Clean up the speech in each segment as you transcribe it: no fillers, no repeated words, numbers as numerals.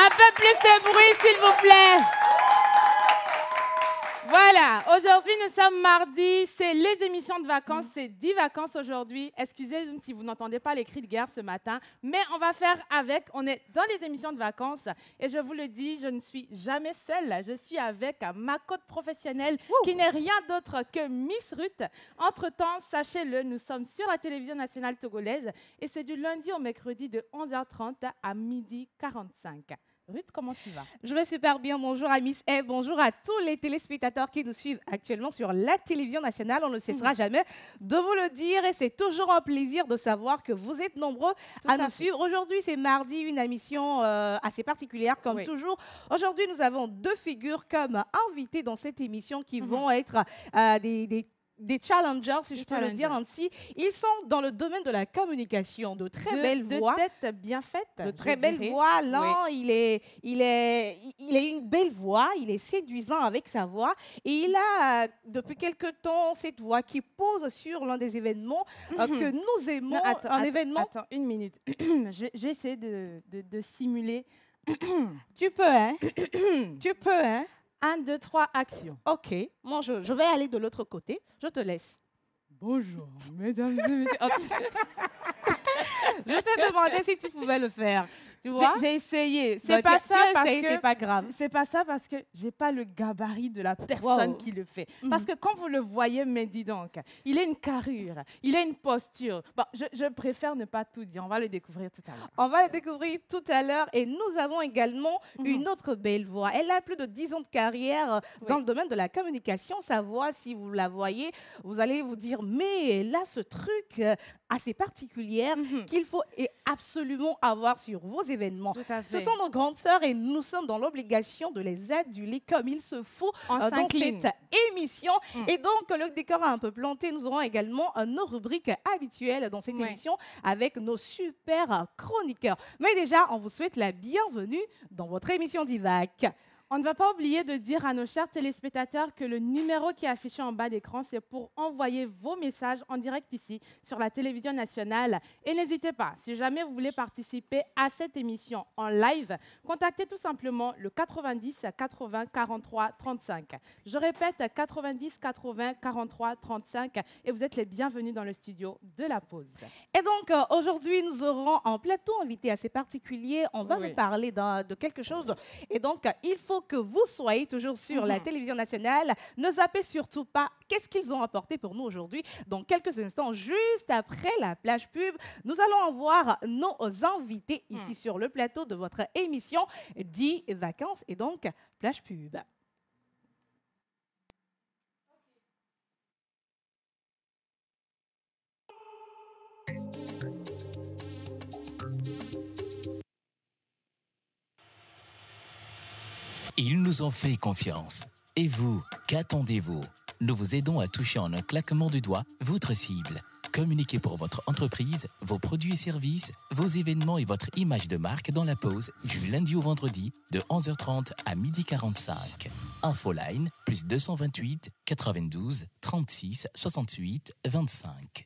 Un peu plus de bruit, s'il vous plaît. Voilà, aujourd'hui nous sommes mardi, c'est les émissions de vacances, c'est 10 vacances aujourd'hui. Excusez-nous si vous n'entendez pas les cris de guerre ce matin, mais on va faire avec, on est dans les émissions de vacances et je vous le dis, je ne suis jamais seule, je suis avec ma coach professionnelle qui n'est rien d'autre que Miss Ruth. Entre-temps, sachez-le, nous sommes sur la télévision nationale togolaise et c'est du lundi au mercredi de 11h30 à 12h45. Ruth, comment tu vas? Je vais super bien. Bonjour à Miss Eve, bonjour à tous les téléspectateurs qui nous suivent actuellement sur la télévision nationale. On ne cessera jamais de vous le dire et c'est toujours un plaisir de savoir que vous êtes nombreux à nous suivre. Aujourd'hui, c'est mardi, une émission assez particulière comme toujours. Aujourd'hui, nous avons deux figures comme invités dans cette émission qui vont être des challengers, si je peux le dire ainsi. Ils sont dans le domaine de la communication, de très belles voix. De tête bien faite. De très belles voix. L'un, il a une belle voix, il est séduisant avec sa voix. Et il a, depuis quelque temps, cette voix qui pose sur l'un des événements que nous aimons. Non, attends, une minute. J'ai essayé de simuler. Tu peux, hein? Tu peux, hein? 1, 2, 3, action. Ok, moi je vais aller de l'autre côté. Je te laisse. Bonjour, mesdames et messieurs. Je te demandais si tu pouvais le faire. Tu vois? J'ai essayé. C'est pas ça parce que c'est pas grave. C'est pas ça parce que j'ai pas le gabarit de la personne qui le fait. Parce que quand vous le voyez, mais dis donc, il a une carrure, il a une posture. Bon, je préfère ne pas tout dire. On va le découvrir tout à l'heure. On va le découvrir tout à l'heure et nous avons également une autre belle voix. Elle a plus de 10 ans de carrière dans le domaine de la communication. Sa voix, si vous la voyez, vous allez vous dire mais elle a ce truc assez particulier qu'il faut absolument avoir sur vos événements. Tout à fait. Ce sont nos grandes sœurs et nous sommes dans l'obligation de les aduler comme il se faut dans cette émission. Et donc, le décor a un peu planté. Nous aurons également nos rubriques habituelles dans cette émission avec nos super chroniqueurs. Mais déjà, on vous souhaite la bienvenue dans votre émission d'IVAC. On ne va pas oublier de dire à nos chers téléspectateurs que le numéro qui est affiché en bas d'écran, c'est pour envoyer vos messages en direct ici sur la télévision nationale. Et n'hésitez pas, si jamais vous voulez participer à cette émission en live, contactez tout simplement le 90 80 43 35. Je répète, 90 80 43 35 et vous êtes les bienvenus dans le studio de la pause. Et donc, aujourd'hui, nous aurons un plateau invité assez particulier. On va nous parler de quelque chose. Et donc, il faut que vous soyez toujours sur la télévision nationale. Ne zappez surtout pas qu'est-ce qu'ils ont apporté pour nous aujourd'hui. Dans quelques instants, juste après la plage pub, nous allons voir nos invités ici sur le plateau de votre émission 10 vacances et donc plage pub. Ils nous ont fait confiance. Et vous, qu'attendez-vous? Nous vous aidons à toucher en un claquement de doigts votre cible. Communiquez pour votre entreprise, vos produits et services, vos événements et votre image de marque dans la pause du lundi au vendredi de 11h30 à 12h45. Infoline plus 228 92 36 68 25.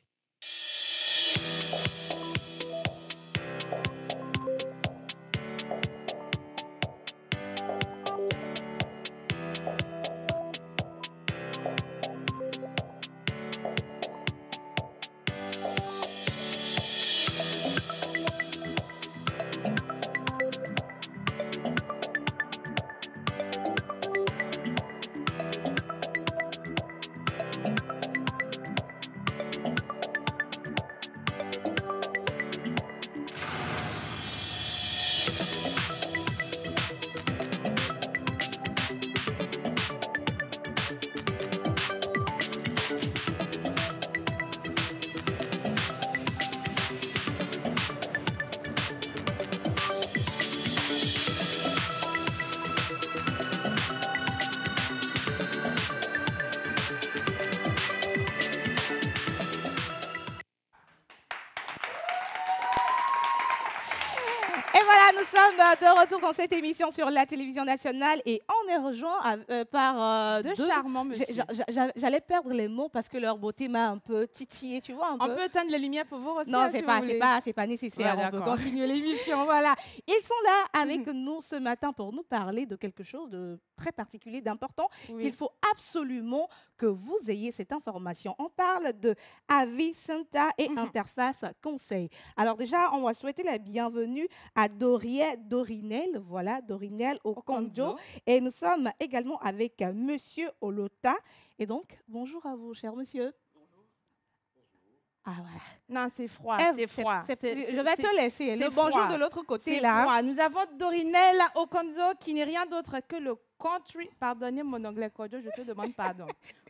Et voilà, nous sommes de retour dans cette émission sur la télévision nationale et on est rejoint par Deux charmants monsieur. J'allais perdre les mots parce que leur beauté m'a un peu titillé, tu vois un peu. On peut éteindre les lumières pour vous aussi. Non, hein, c'est si pas, vous c'est voulez. pas, c'est pas nécessaire. Ouais, On peut d'accord. continuer l'émission, voilà. Ils sont là avec nous ce matin pour nous parler de quelque chose de très particulier, d'important, Oui. qu'il faut absolument que vous ayez cette information. On parle de Avis Center et Interface Conseil. Alors déjà, on va souhaiter la bienvenue à Dorinel, voilà, Dorinel Okonjo. Et nous sommes également avec Monsieur Olota. Et donc, bonjour à vous, cher monsieur. Ah voilà. Non, c'est froid, Eh, c'est froid. je vais te laisser. c'est Le bonjour froid. de l'autre côté C'est là. froid. Nous avons Dorinel Okonjo qui n'est rien d'autre que le country, pardonnez mon anglais, Kojo, je te demande pardon.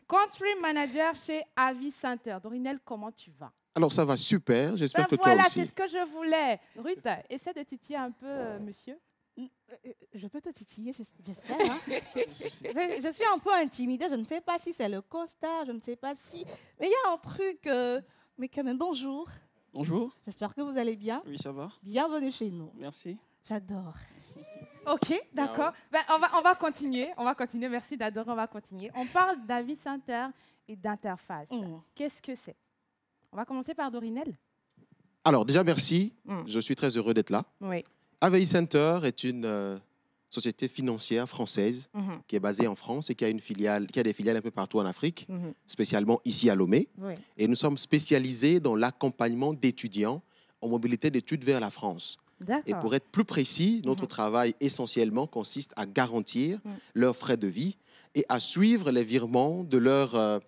Country manager chez Avis Center. Dorinel, comment tu vas? Alors ça va super, j'espère que Voilà, toi c'est aussi. ce que je voulais. Ruth, essaie de titiller un peu, monsieur. Je peux te titiller, j'espère. Hein. Je suis un peu intimidée. Je ne sais pas si c'est le Costa, je ne sais pas si. Mais il y a un truc. Mais quand même, bonjour. Bonjour. J'espère que vous allez bien. Oui, ça va. Bienvenue chez nous. Merci. J'adore. Ok, d'accord. Ben, on va continuer. On va continuer. Merci d'adorer. On va continuer. On parle d'Avis Center et d'interface. Qu'est-ce que c'est? On va commencer par Dorinel. Alors déjà merci, je suis très heureux d'être là. Oui. Avis Center est une société financière française qui est basée en France et qui a des filiales un peu partout en Afrique, spécialement ici à Lomé. Oui. Et nous sommes spécialisés dans l'accompagnement d'étudiants en mobilité d'études vers la France. Et D'accord. pour être plus précis, notre travail essentiellement consiste à garantir leurs frais de vie et à suivre les virements de leurs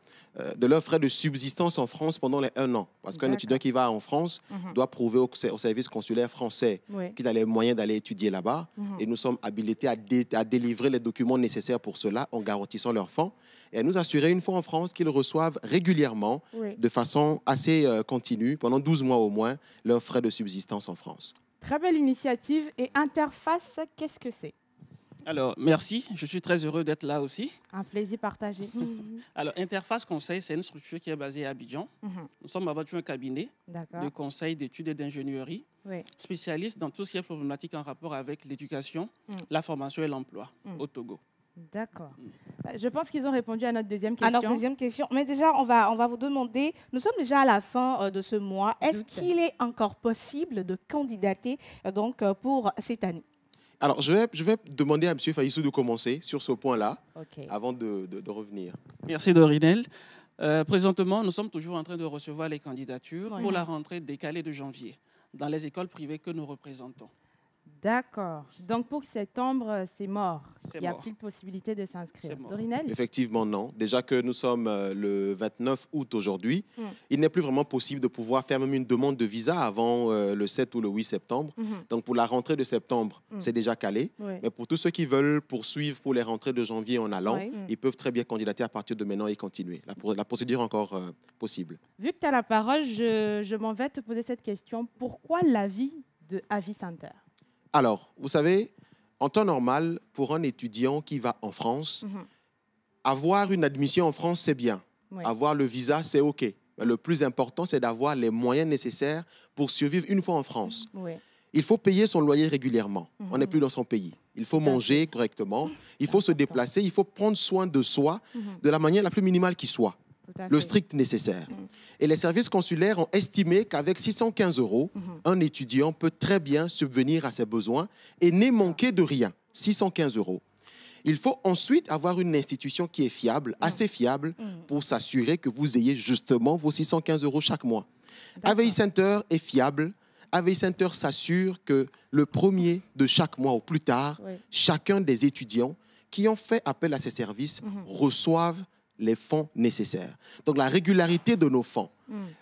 frais de subsistance en France pendant les 1 an. Parce qu'un étudiant qui va en France doit prouver au service consulaire français Oui. qu'il a les moyens d'aller étudier là-bas. Et nous sommes habilités à délivrer les documents nécessaires pour cela en garantissant leurs fonds et à nous assurer une fois en France qu'ils reçoivent régulièrement, Oui. de façon assez continue, pendant 12 mois au moins, leurs frais de subsistance en France. Très belle initiative. Et interface, qu'est-ce que c'est? Alors, merci. Je suis très heureux d'être là aussi. Un plaisir partagé. Alors, Interface Conseil, c'est une structure qui est basée à Abidjan. Nous sommes avant tout un cabinet de D'accord. conseil, d'études et d'ingénierie, Oui. spécialiste dans tout ce qui est problématique en rapport avec l'éducation, la formation et l'emploi au Togo. D'accord. Je pense qu'ils ont répondu à notre deuxième question. Alors, deuxième question. Mais déjà, on va vous demander, nous sommes déjà à la fin de ce mois. Est-ce qu'il est encore possible de candidater pour cette année? Alors, je vais demander à M. Faïssou de commencer sur ce point-là, Ok. avant de revenir. Merci Dorinel. Présentement, nous sommes toujours en train de recevoir les candidatures Oui. pour la rentrée décalée de janvier dans les écoles privées que nous représentons. D'accord. Donc pour septembre, c'est mort. C'est Il n'y a mort. plus de possibilité de s'inscrire. C'est mort. Dorinel? Effectivement, non. Déjà que nous sommes le 29 août aujourd'hui, il n'est plus vraiment possible de pouvoir faire même une demande de visa avant le 7 ou le 8 septembre. Donc pour la rentrée de septembre, c'est déjà calé. Oui. Mais pour tous ceux qui veulent poursuivre pour les rentrées de janvier en allant, Oui. ils peuvent très bien candidater à partir de maintenant et continuer. La procédure est encore possible. Vu que tu as la parole, je m'en vais te poser cette question. Pourquoi l'avis de Avis Center? Alors, vous savez, en temps normal, pour un étudiant qui va en France, avoir une admission en France, c'est bien. Oui. Avoir le visa, c'est OK. Mais le plus important, c'est d'avoir les moyens nécessaires pour survivre une fois en France. Oui. Il faut payer son loyer régulièrement. On n'est plus dans son pays. Il faut manger correctement. Il faut se déplacer. Il faut prendre soin de soi de la manière la plus minimale qui soit. Tout à Le fait. strict nécessaire. Et les services consulaires ont estimé qu'avec 615 €, un étudiant peut très bien subvenir à ses besoins et n'est manqué de rien. 615 €. Il faut ensuite avoir une institution qui est fiable, assez fiable, pour s'assurer que vous ayez justement vos 615 € chaque mois. Avis Center est fiable. Avis Center s'assure que le premier de chaque mois ou plus tard, chacun des étudiants qui ont fait appel à ces services reçoivent les fonds nécessaires. Donc la régularité de nos fonds,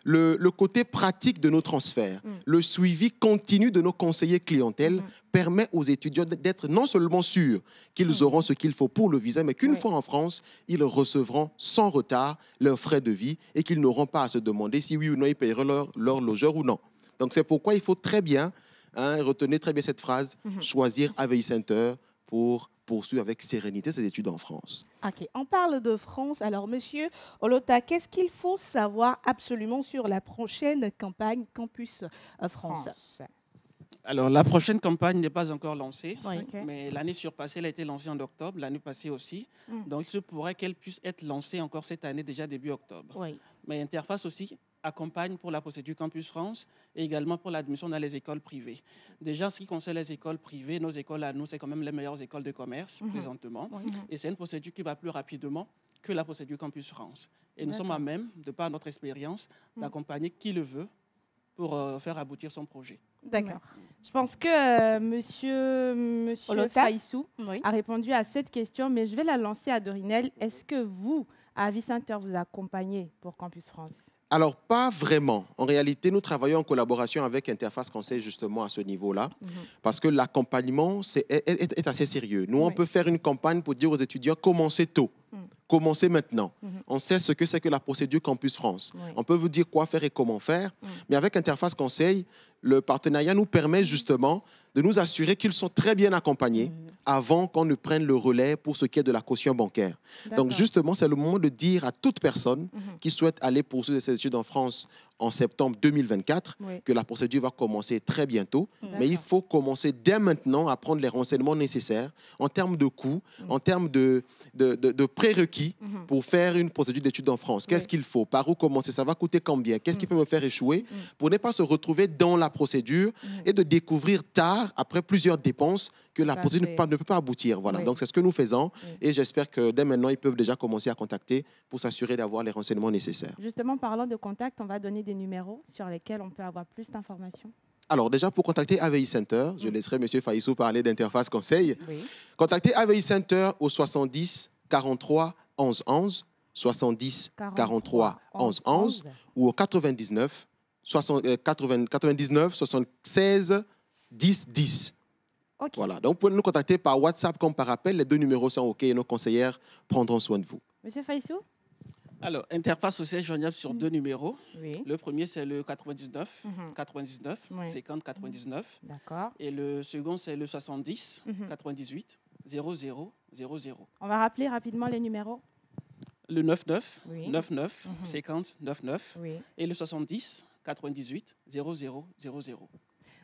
le côté pratique de nos transferts, le suivi continu de nos conseillers clientèle permet aux étudiants d'être non seulement sûrs qu'ils auront ce qu'il faut pour le visa, mais qu'une fois en France, ils recevront sans retard leurs frais de vie et qu'ils n'auront pas à se demander si oui ou non ils payeront leur logeur ou non. Donc c'est pourquoi il faut très bien, retenez très bien cette phrase, choisir Avis Center pour poursuivre avec sérénité ses études en France. Ok, on parle de France. Alors, monsieur Olota, qu'est-ce qu'il faut savoir absolument sur la prochaine campagne Campus France? Alors, la prochaine campagne n'est pas encore lancée, Oui. Ok. mais l'année surpassée, elle a été lancée en octobre, l'année passée aussi. Donc, il se pourrait qu'elle puisse être lancée encore cette année, déjà début octobre. Oui. Mais Interface aussi accompagne pour la procédure Campus France et également pour l'admission dans les écoles privées. Déjà, en ce qui concerne les écoles privées, nos écoles à nous, c'est quand même les meilleures écoles de commerce présentement. Et c'est une procédure qui va plus rapidement que la procédure Campus France. Et nous sommes à même, de par notre expérience, d'accompagner qui le veut pour faire aboutir son projet. D'accord. Je pense que monsieur Olota Faïssou Oui. a répondu à cette question, mais je vais la lancer à Dorinel. Est-ce que vous, à Avis Center, vous accompagnez pour Campus France? Alors, pas vraiment. En réalité, nous travaillons en collaboration avec Interface Conseil justement à ce niveau-là, parce que l'accompagnement est assez sérieux. Nous, on peut faire une campagne pour dire aux étudiants, commencez tôt, commencez maintenant. On sait ce que c'est que la procédure Campus France. On peut vous dire quoi faire et comment faire, mais avec Interface Conseil, le partenariat nous permet justement de nous assurer qu'ils sont très bien accompagnés avant qu'on ne prenne le relais pour ce qui est de la caution bancaire. Donc justement, c'est le moment de dire à toute personne qui souhaite aller poursuivre ses études en France en septembre 2024 que la procédure va commencer très bientôt. Mais il faut commencer dès maintenant à prendre les renseignements nécessaires en termes de coûts, en termes de prérequis pour faire une procédure d'études en France. Qu'est-ce qu'il faut? Par où commencer? Ça va coûter combien? Qu'est-ce qui peut me faire échouer? Pour ne pas se retrouver dans la procédure et de découvrir tard, après plusieurs dépenses, que la procédure ne peut pas aboutir. Voilà. Donc, c'est ce que nous faisons. Et j'espère que dès maintenant, ils peuvent déjà commencer à contacter pour s'assurer d'avoir les renseignements nécessaires. Justement, parlant de contact, on va donner des numéros sur lesquels on peut avoir plus d'informations. Alors, déjà, pour contacter AVI Center, je laisserai M. Faïssou parler d'Interface Conseil. Oui. Contactez AVI Center au 70 43 11 11, 70 43 11 11 ou au 99 76 10 10. Ok. Voilà. Donc, vous pouvez nous contacter par WhatsApp comme par appel. Les deux numéros sont OK et nos conseillères prendront soin de vous. Monsieur Faïssou? Alors, Interface aussi est joignable sur deux numéros. Oui. Le premier, c'est le 99, 99, Oui. 50 99. D'accord. Et le second, c'est le 70, 98, 00, 00. On va rappeler rapidement les numéros. Le 99, Oui. 99, 50, 99. Oui. Et le 70, 98, 00, 00.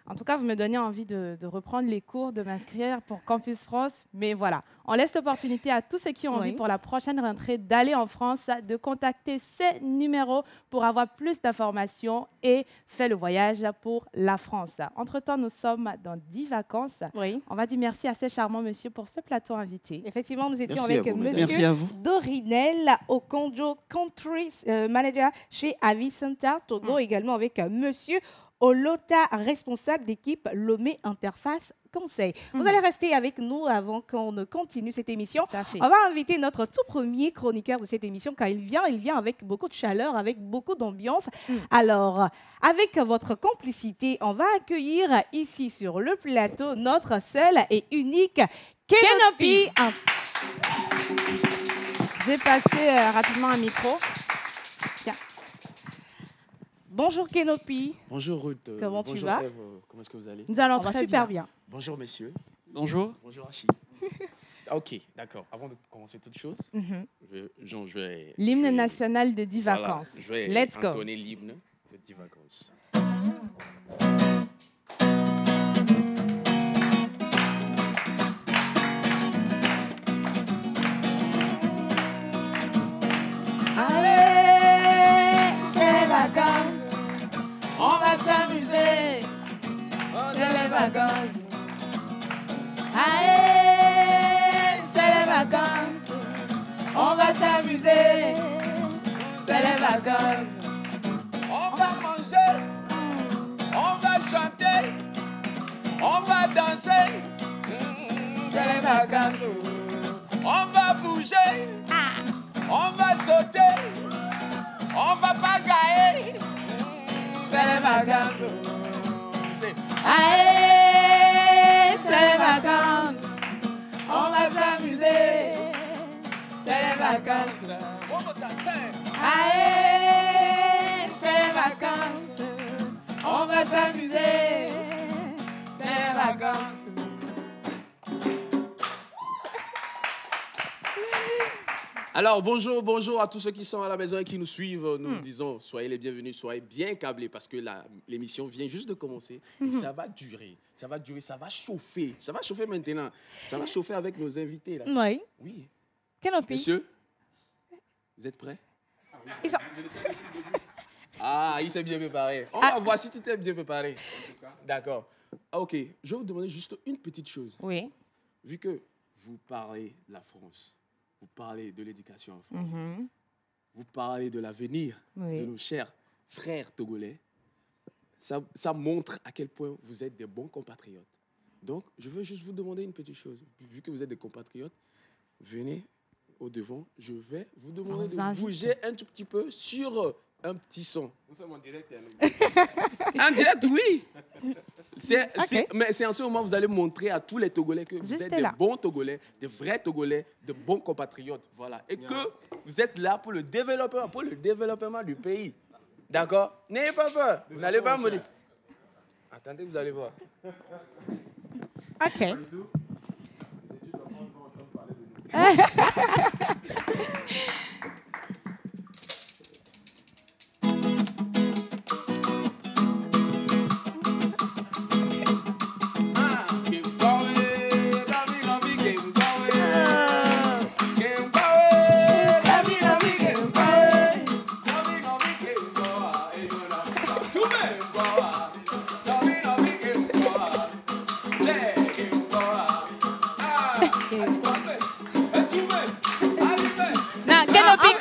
En tout cas, vous me donnez envie de reprendre les cours, de m'inscrire pour Campus France. Mais voilà, on laisse l'opportunité à tous ceux qui ont envie pour la prochaine rentrée d'aller en France, de contacter ces numéros pour avoir plus d'informations et faire le voyage pour la France. Entre-temps, nous sommes dans 10 vacances. Oui. On va dire merci à ces charmants messieurs pour ce plateau invité. Effectivement, nous étions Merci avec à vous, mesdames. Merci à monsieur vous. Dorinel Okonjo, Country Manager chez Avis Center Togo, également avec monsieur Olota, responsable d'équipe Lomé Interface Conseil. Vous allez rester avec nous avant qu'on ne continue cette émission. Tout à fait. On va inviter notre tout premier chroniqueur de cette émission car il vient avec beaucoup de chaleur, avec beaucoup d'ambiance. Alors, avec votre complicité, on va accueillir ici sur le plateau notre seul et unique Kenopi. J'ai passé rapidement un micro. Tiens. Bonjour Kenopi. Bonjour Ruth. Comment tu bonjour vas? Ève, comment est-ce que vous allez? Nous allons On va très super bien. bien. Bonjour messieurs. Bonjour. Bonjour Achille. Ok, d'accord. Avant de commencer toute chose, je vais... L'hymne je vais- national de 10 voilà, vacances. je vais Let's go. entonner l'hymne de 10 vacances. Allez, c'est les vacances. On va s'amuser. C'est les vacances. Allez, c'est les vacances. On va s'amuser. C'est les vacances. On va manger, on va chanter, on va danser. C'est les vacances. On va bouger, on va sauter, on va pagailler. C'est les vacances. C'est Allez, c'est les vacances. On va s'amuser. C'est les vacances. on va danser. Allez, c'est les vacances. On va s'amuser. C'est les vacances. Alors, bonjour à tous ceux qui sont à la maison et qui nous suivent. Nous disons, soyez les bienvenus, soyez bien câblés parce que l'émission vient juste de commencer. Et ça va durer, ça va chauffer. Ça va chauffer maintenant. Ça va chauffer avec nos invités. Là. Oui. Oui. Kenopi. Messieurs, vous êtes prêts? Ah, il s'est bien préparé. On va voir si tu t'es bien préparé. D'accord. Ok, je vais vous demander juste une petite chose. Oui. Vu que vous parlez de la France, vous parlez de l'éducation en France, vous parlez de l'avenir de nos chers frères togolais, ça montre à quel point vous êtes des bons compatriotes. Donc, je veux juste vous demander une petite chose. Vu que vous êtes des compatriotes, venez au devant. Je vais vous demander de bouger un tout petit peu sur un petit son. Nous sommes en direct. En direct, oui. Mais c'est en ce moment que vous allez montrer à tous les Togolais que vous êtes des bons Togolais, des vrais Togolais, de bons compatriotes. Voilà. Et que vous êtes là pour le développement du pays. D'accord? N'ayez pas peur. Vous n'allez pas me dire. Attendez, vous allez voir. OK.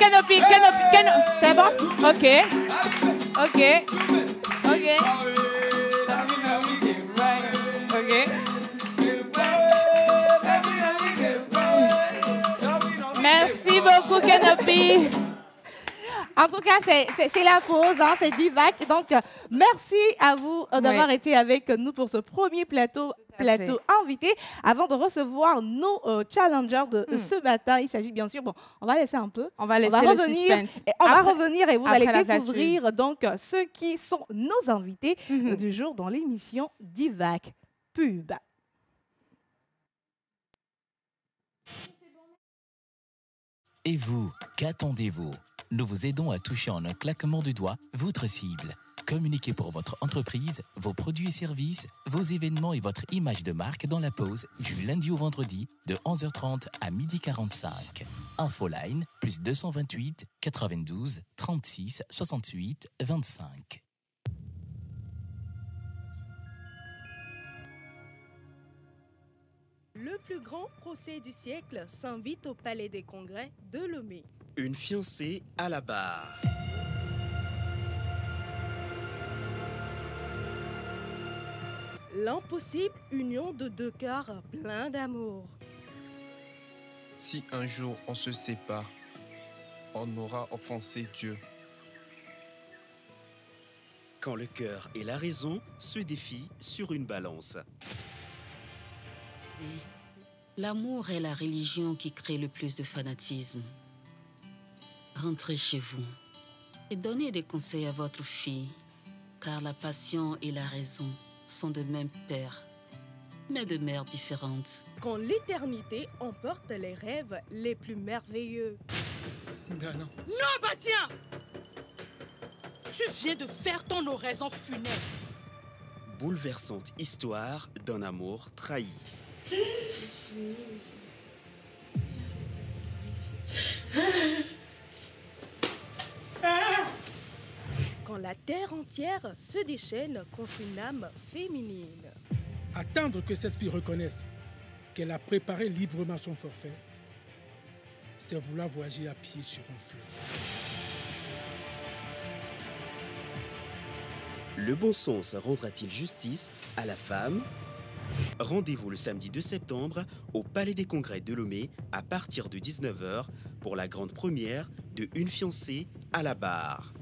Kenopi. C'est bon? OK. Merci beaucoup, Kenopi. En tout cas, c'est la pause, hein, c'est Divac. Donc, merci à vous d'avoir été avec nous pour ce premier plateau invité. Avant de recevoir nos challengers de ce matin, il s'agit bien sûr, on va laisser un peu. On va revenir. On va revenir et vous allez découvrir donc ceux qui sont nos invités du jour dans l'émission Divac Pub. Et vous, qu'attendez-vous? Nous vous aidons à toucher en un claquement de doigts votre cible. Communiquez pour votre entreprise, vos produits et services, vos événements et votre image de marque dans la pause du lundi au vendredi de 11h30 à 12h45. Infoline plus 228 92 36 68 25. Le plus grand procès du siècle s'invite au Palais des Congrès de Lomé. Une fiancée à la barre. L'impossible union de deux cœurs pleins d'amour. Si un jour on se sépare, on aura offensé Dieu. Quand le cœur et la raison se défient sur une balance. L'amour est la religion qui crée le plus de fanatisme. Rentrez chez vous et donnez des conseils à votre fille, car la passion et la raison sont de même père, mais de mères différentes. Quand l'éternité emporte les rêves les plus merveilleux. Non, Bastien! Tu viens de faire ton oraison funèbre. Bouleversante histoire d'un amour trahi. Quand la terre entière se déchaîne contre une âme féminine. Attendre que cette fille reconnaisse qu'elle a préparé librement son forfait, c'est vouloir voyager à pied sur un fleuve. Le bon sens rendra-t-il justice à la femme? Rendez-vous le samedi 2 septembre au Palais des Congrès de Lomé à partir de 19h pour la grande première de Une fiancée à la barre.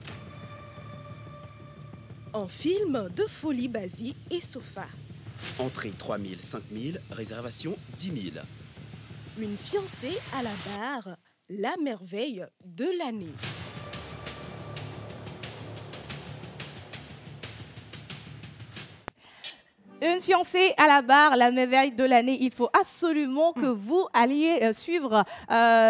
En film de Folie Basie et Sofa. Entrée 3 000, 5 000, réservation 10 000. Une fiancée à la barre, la merveille de l'année. Une fiancée à la barre, la merveille de l'année. Il faut absolument que vous alliez suivre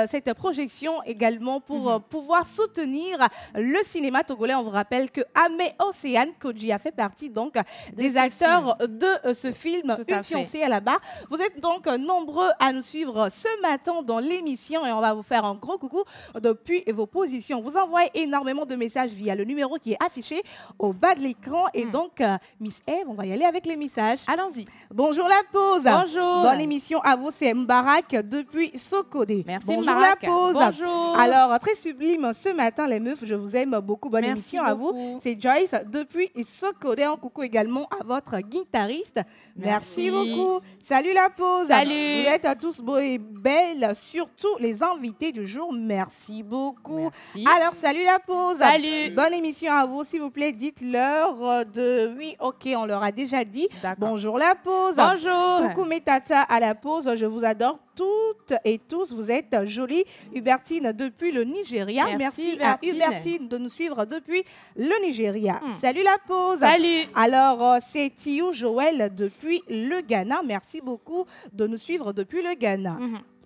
cette projection également pour pouvoir soutenir le cinéma togolais. On vous rappelle que Amé Océane Kodji a fait partie donc des acteurs de ce film Une fiancée à la barre. Vous êtes donc nombreux à nous suivre ce matin dans l'émission et on va vous faire un gros coucou depuis vos positions. Vous envoyez énormément de messages via le numéro qui est affiché au bas de l'écran. Et donc, Miss Eve, on va y aller avec les messages. Allons-y. Bonjour la pause. Bonjour. Bonne émission à vous, c'est Mbarak depuis Sokodé. Merci Bonjour Mbarak. la pause. Bonjour. Alors, très sublime ce matin les meufs, je vous aime beaucoup. Bonne Merci émission beaucoup. à vous. C'est Joyce depuis Sokodé. Un coucou également à votre guitariste. Merci beaucoup. Salut la pause. Salut. Vous êtes tous beaux et belles, surtout les invités du jour. Merci beaucoup. Merci. Alors, salut la pause. Salut. Bonne émission à vous, s'il vous plaît. Dites-leur de... Oui, ok, on leur a déjà dit. Bonjour la pause. Bonjour. Coucou mes tatas à la pause. Je vous adore toutes et tous. Vous êtes jolies. Hubertine depuis le Nigeria. Merci, à Hubertine. Hubertine de nous suivre depuis le Nigeria. Salut la pause. Salut. Alors, c'est Tiou Joël depuis le Ghana. Merci beaucoup de nous suivre depuis le Ghana.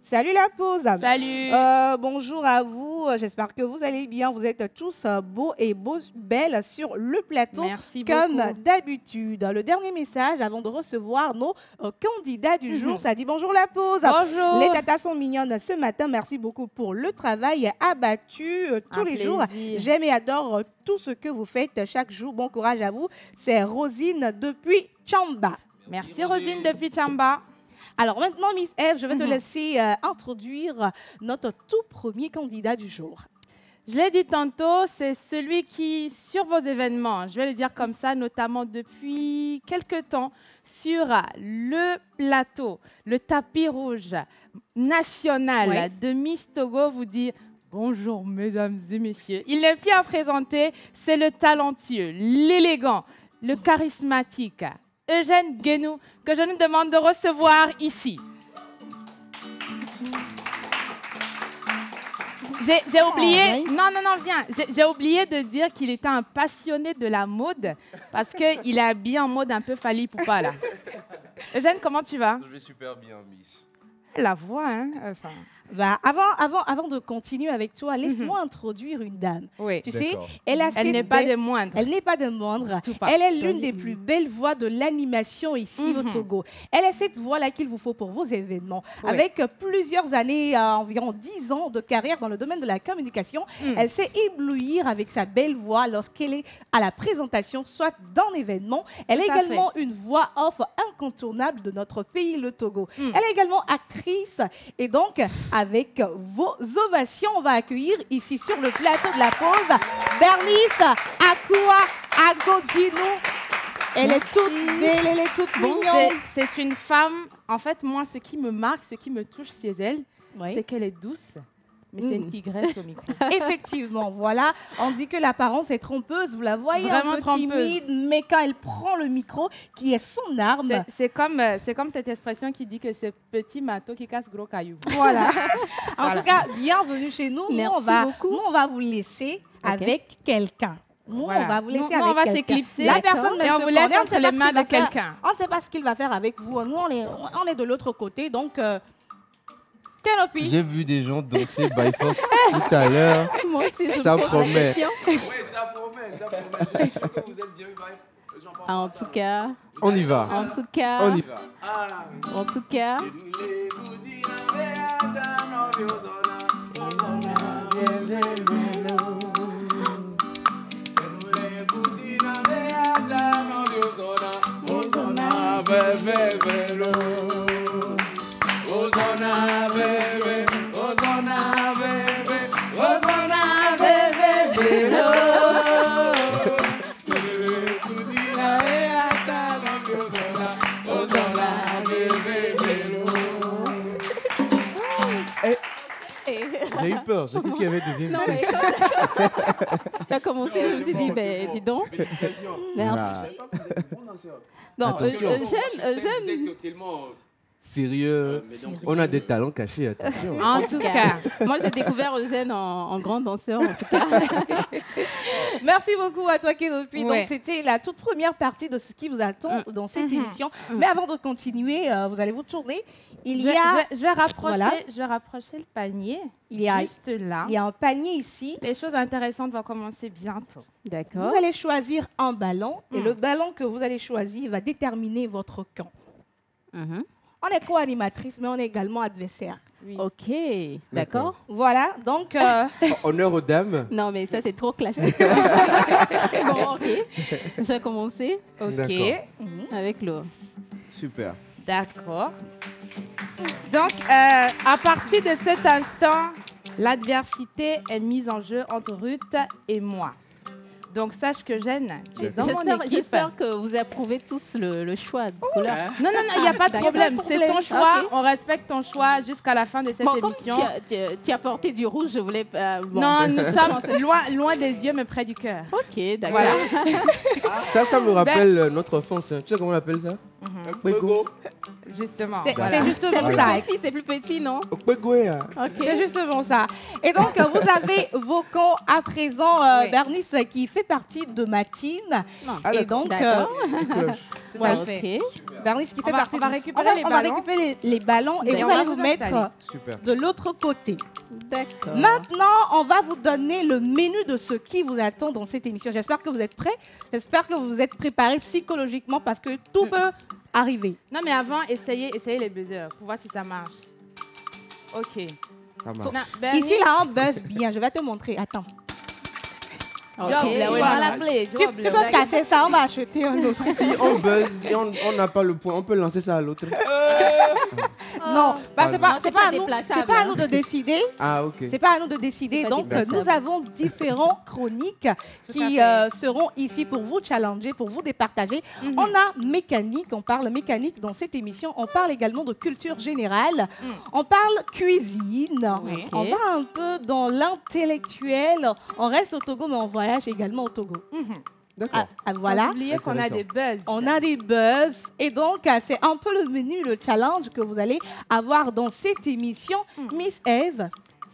Salut la pause. Salut. Bonjour à vous. J'espère que vous allez bien. Vous êtes tous beaux et belles sur le plateau. Merci comme beaucoup. d'habitude. Le dernier message avant de recevoir nos candidats du jour, ça dit bonjour la pause. Bonjour. Les tatas sont mignonnes ce matin. Merci beaucoup pour le travail abattu tous les jours. J'aime et adore tout ce que vous faites chaque jour. Bon courage à vous. C'est Rosine depuis Chamba. Merci Rosine depuis Chamba. Alors maintenant, Miss Eve, je vais te laisser introduire notre tout premier candidat du jour. Je l'ai dit tantôt, c'est celui qui, sur vos événements, je vais le dire comme ça, notamment depuis quelques temps, sur le plateau, le tapis rouge national de Miss Togo, vous dit bonjour mesdames et messieurs. Il n'est plus à présenter, c'est le talentueux, l'élégant, le charismatique, Eugène Guénou, que je nous demande de recevoir ici. J'ai oublié, non, viens. J'ai oublié de dire qu'il était un passionné de la mode parce qu'il est habillé en mode un peu Fally Poupa là. Eugène, comment tu vas? Je vais super bien, Miss. La voix, hein. Enfin... Bah, avant de continuer avec toi, laisse-moi introduire une dame. Oui. Tu sais, elle n'est pas des moindres. Elle n'est pas des moindres. Elle est l'une des plus belles voix de l'animation ici au Togo. Elle est cette voix-là qu'il vous faut pour vos événements. Avec plusieurs années, environ 10 ans de carrière dans le domaine de la communication, elle sait éblouir avec sa belle voix lorsqu'elle est à la présentation, soit d'un événement. Elle est également une voix off incontournable de notre pays, le Togo. Elle est également actrice et donc, avec vos ovations, on va accueillir ici sur le plateau de la pause Bernice Akua Agodjinou. Elle est toute belle, elle est toute mignonne. C'est une femme, en fait, moi, ce qui me marque, ce qui me touche chez elle, c'est qu'elle est douce. Mais c'est une tigresse au micro. Effectivement, voilà. On dit que l'apparence est trompeuse. Vous la voyez vraiment un peu timide, mais quand elle prend le micro, qui est son arme. C'est comme cette expression qui dit que c'est petit marteau qui casse gros caillou. Voilà. En tout cas, bienvenue chez nous. Merci beaucoup. Nous, on va vous laisser avec quelqu'un. Nous, on va vous laisser avec on va quelqu'un. s'éclipser. La personne et on vous laisse entre les mains de quelqu'un. On ne sait pas ce qu'il va faire avec vous. Nous, on est de l'autre côté. Donc... J'ai vu des gens danser by Fox tout à l'heure. Moi aussi, ça promet. Oui, ça promet, ça promet. Je suis sûr que vous êtes bien eu. En tout cas. On y va. En tout cas. On y va. En tout cas. Ozona bebe, Ozona bebe, Ozona bebe, belo. Ozona bebe, belo. J'ai eu peur, j'ai cru qu'il y avait des Non, mais tu as commencé, je me suis dit, ben, dis donc. Merci. Non, Eugène. Eugène. Tellement sérieux. On a des talents cachés, attention. En tout cas, moi j'ai découvert Eugène en grand danseur, en tout cas. Merci beaucoup à toi, Kenopi. Ouais. Donc, c'était la toute première partie de ce qui vous attend dans cette émission. Mais avant de continuer, vous allez vous tourner. Je vais rapprocher le panier. Juste là. Il y a un panier ici. Les choses intéressantes vont commencer bientôt. D'accord. Vous allez choisir un ballon et le ballon que vous allez choisir va déterminer votre camp. On est co-animatrice, mais on est également adversaire. Oui. Ok, d'accord. Voilà, donc... Honneur aux dames. Non, mais ça, c'est trop classique. Bon, ok. Je vais commencer. Ok. Avec l'eau. Super. D'accord. Donc, à partir de cet instant, l'adversité est mise en jeu entre Ruth et moi. Donc, sache que Jeanne, tu es dans mon équipe. J'espère que vous approuvez tous le choix de couleur. Non, il n'y a pas de problème. C'est ton choix. Okay. On respecte ton choix jusqu'à la fin de cette émission. Tu as porté du rouge, je voulais... non, nous sommes loin des yeux, mais près du cœur. Ok, d'accord. Voilà. Ça me rappelle notre enfance. Tu sais comment on appelle ça? Justement. C'est justement ça. C'est plus petit, non? C'est justement ça. Et donc, vous avez vos camps à présent. Bernice, qui fait partie de ma team. Et donc, tout à fait. Bernice, qui fait partie de... On va récupérer les ballons et on va vous mettre de l'autre côté. D'accord. Maintenant, on va vous donner le menu de ce qui vous attend dans cette émission. J'espère que vous êtes prêts. J'espère que vous êtes préparés psychologiquement parce que tout peut arriver. Non, mais avant, essayez les buzzers pour voir si ça marche. Ok. Ça marche. Non, ici, là, on buzz bien. Je vais te montrer. Attends. Okay. Tu peux casser ça, on va acheter un autre. Si on buzz et on n'a pas le point, on peut lancer ça à l'autre. Non, c'est pas à nous de décider. Ah, ok. C'est pas à nous de décider. Donc, nous avons différents chroniques qui seront ici pour vous challenger, pour vous départager. On a mécanique, on parle mécanique dans cette émission. On parle également de culture générale. On parle cuisine. Oui. On va un peu dans l'intellectuel. On reste au Togo, mais on voyage également au Togo. D'accord. Voilà. Sans oublier qu'on a des buzz. On a des buzz. Et donc, c'est un peu le menu, le challenge que vous allez avoir dans cette émission. Miss Eve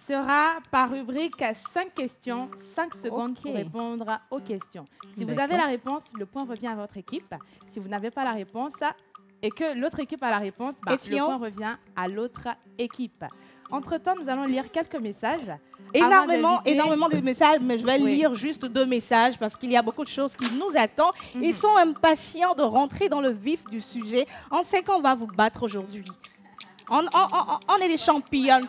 sera par rubrique 5 questions, 5 secondes pour répondre aux questions. Si vous avez la réponse, le point revient à votre équipe. Si vous n'avez pas la réponse et que l'autre équipe a la réponse, le point revient à l'autre équipe. Entre-temps, nous allons lire quelques messages. Énormément de messages, mais je vais lire juste 2 messages parce qu'il y a beaucoup de choses qui nous attendent. Ils sont impatients de rentrer dans le vif du sujet. On sait qu'on va vous battre aujourd'hui. On est des championnes.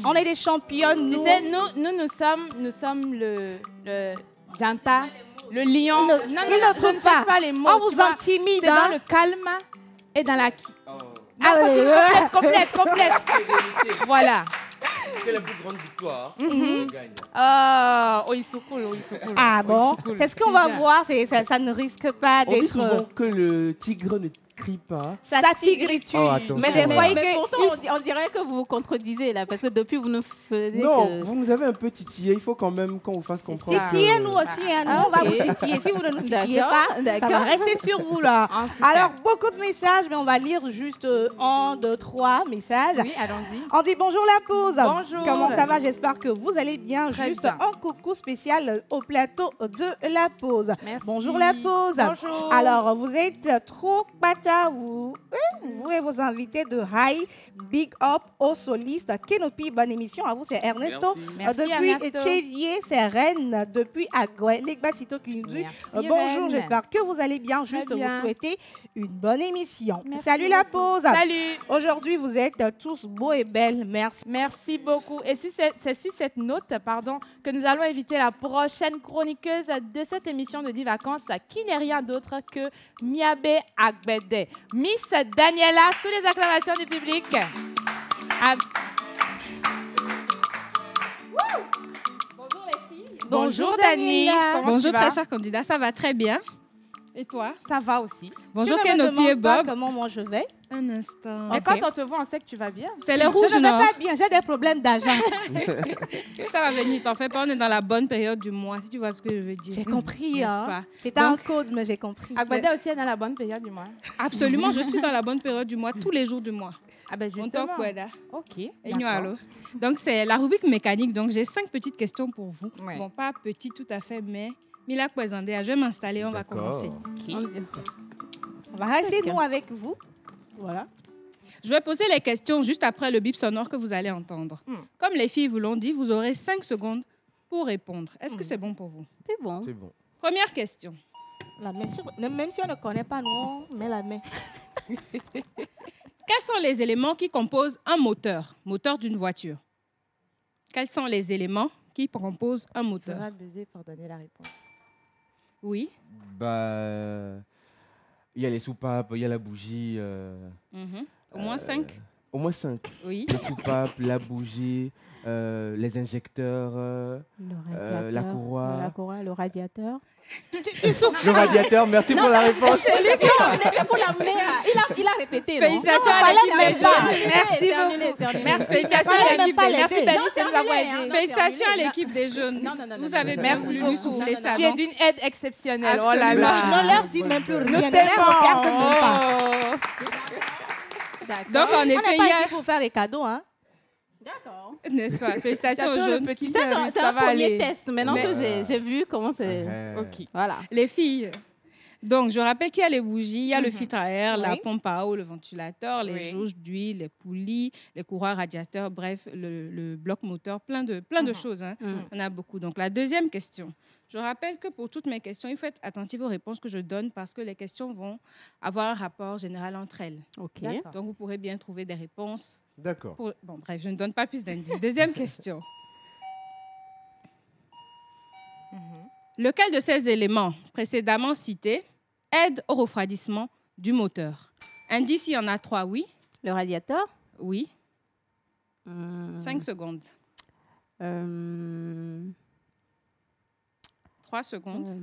On est des championnes. Tu sais, nous sommes le Janta, le lion. Non, ne trouve pas les mots. On vous intimide. C'est dans le calme et dans la... Complète. Voilà. Quelle est la plus grande victoire? Gagne. Ils sont cool. Ah bon? C'est ce qu'on va voir. Ça ne risque pas d'être... On dit souvent que le tigre ne crie pas. Ça tigre-tu. Mais des fois, pourtant, on dirait que vous vous contredisez là, parce que depuis vous nous faisiez. Non, vous nous avez un peu titillé. Il faut quand même qu'on vous fasse comprendre. Titillez-nous aussi, on va vous titiller. Si vous ne nous titillez pas, ça va rester sur vous là. Alors, beaucoup de messages, mais on va lire juste 1, 2, 3 messages. Oui, allons-y. On dit bonjour la pause. Bonjour. Comment ça va? J'espère que vous allez bien. Juste un coucou spécial au plateau de la pause. Merci. Bonjour la pause. Bonjour. Alors, vous êtes trop pata, vous et vos invités de High. Big up aux solistes. Kenopi, bonne émission. À vous, c'est Ernesto. Merci, depuis Ernesto. Chevier, c'est Rennes. Depuis Agoué, Legbasito qui nous dit bonjour. Rennes. J'espère que vous allez bien. Juste bien. vous souhaiter une bonne émission. Merci Salut la beaucoup. pause. Salut. Aujourd'hui, vous êtes tous beaux et belles. Merci. Merci beaucoup. Et c'est sur cette note, que nous allons inviter la prochaine chroniqueuse de cette émission de 10 vacances, qui n'est rien d'autre que Miabe Agbede. Miss Daniela, sous les acclamations du public. Bonjour Dani. Comment Bonjour tu vas? très cher candidat, ça va très bien. Et toi? Ça va aussi. Bonjour Tu ne me Kenopi et demandes pas Bob. comment moi je vais. Un instant. Mais quand on te voit, on sait que tu vas bien. C'est les rouges, Je ne non? vais pas bien, j'ai des problèmes d'argent. Ça va venir, t'en fais pas, on est dans la bonne période du mois, si tu vois ce que je veux dire. J'ai compris. N'est-ce Hein. pas? C'était un Donc, code, mais j'ai compris. Agbada aussi est dans la bonne période du mois. absolument, je suis dans la bonne période du mois, tous les jours du mois. Ah ben On justement. talk weather. Ok. Et d'accord. nous, allô. Donc, c'est la rubrique mécanique. Donc, j'ai 5 petites questions pour vous. Ouais. Bon, pas petites tout à fait, mais Mila Kwezandea, je vais m'installer, on va commencer. On va rester, nous, avec vous. Voilà. Je vais poser les questions juste après le bip sonore que vous allez entendre. Comme les filles vous l'ont dit, vous aurez 5 secondes pour répondre. Est-ce que c'est bon pour vous? C'est bon. C'est bon. Première question. La main même si on ne connaît pas, nous, on met la main. Quels sont les éléments qui composent un moteur d'une voiture? Quels sont les éléments qui composent un moteur? Je vais baiser pour donner la réponse. Oui. Bah, il y a les soupapes, il y a la bougie. Au moins 5. Au moins 5. Oui. Les soupapes, la bougie, les injecteurs, la courroie. Le radiateur. Le radiateur, merci pour la réponse. C'est lui qui a c'est pour l'amener. Il a répété. Félicitations à l'équipe des jeunes. Merci beaucoup. Merci. Félicitations à l'équipe des jeunes. Merci, Bélis, de nous avoir aidés. Félicitations à l'équipe des jeunes. Vous avez bien voulu nous souffler ça. Tu es d'une aide exceptionnelle. Oh Absolument. là là. Ne leur dis même plus rien. Nous Ne les regarde même pas. Donc, en On effet, n'est pas hier, ici pour faire des cadeaux, hein. D'accord. n'est-ce pas? Félicitations aux jeunes. C'est un premier test. Maintenant que j'ai vu comment c'est. Ok. Voilà. Les filles. Donc, je rappelle qu'il y a les bougies, il y a le filtre à air, la Oui. pompe à eau, le ventilateur, les jauges d'huile, les poulies, les courroies radiateurs, bref, le bloc moteur, plein de choses. Hein. On a beaucoup. Donc, la deuxième question. Je rappelle que pour toutes mes questions, il faut être attentif aux réponses que je donne parce que les questions vont avoir un rapport général entre elles. OK. Donc, vous pourrez bien trouver des réponses. D'accord. Bon, bref, je ne donne pas plus d'indices. Deuxième question. Lequel de ces éléments précédemment cités aide au refroidissement du moteur? Indice, il y en a 3, oui. Le radiateur? Oui. 5 secondes. 3 secondes.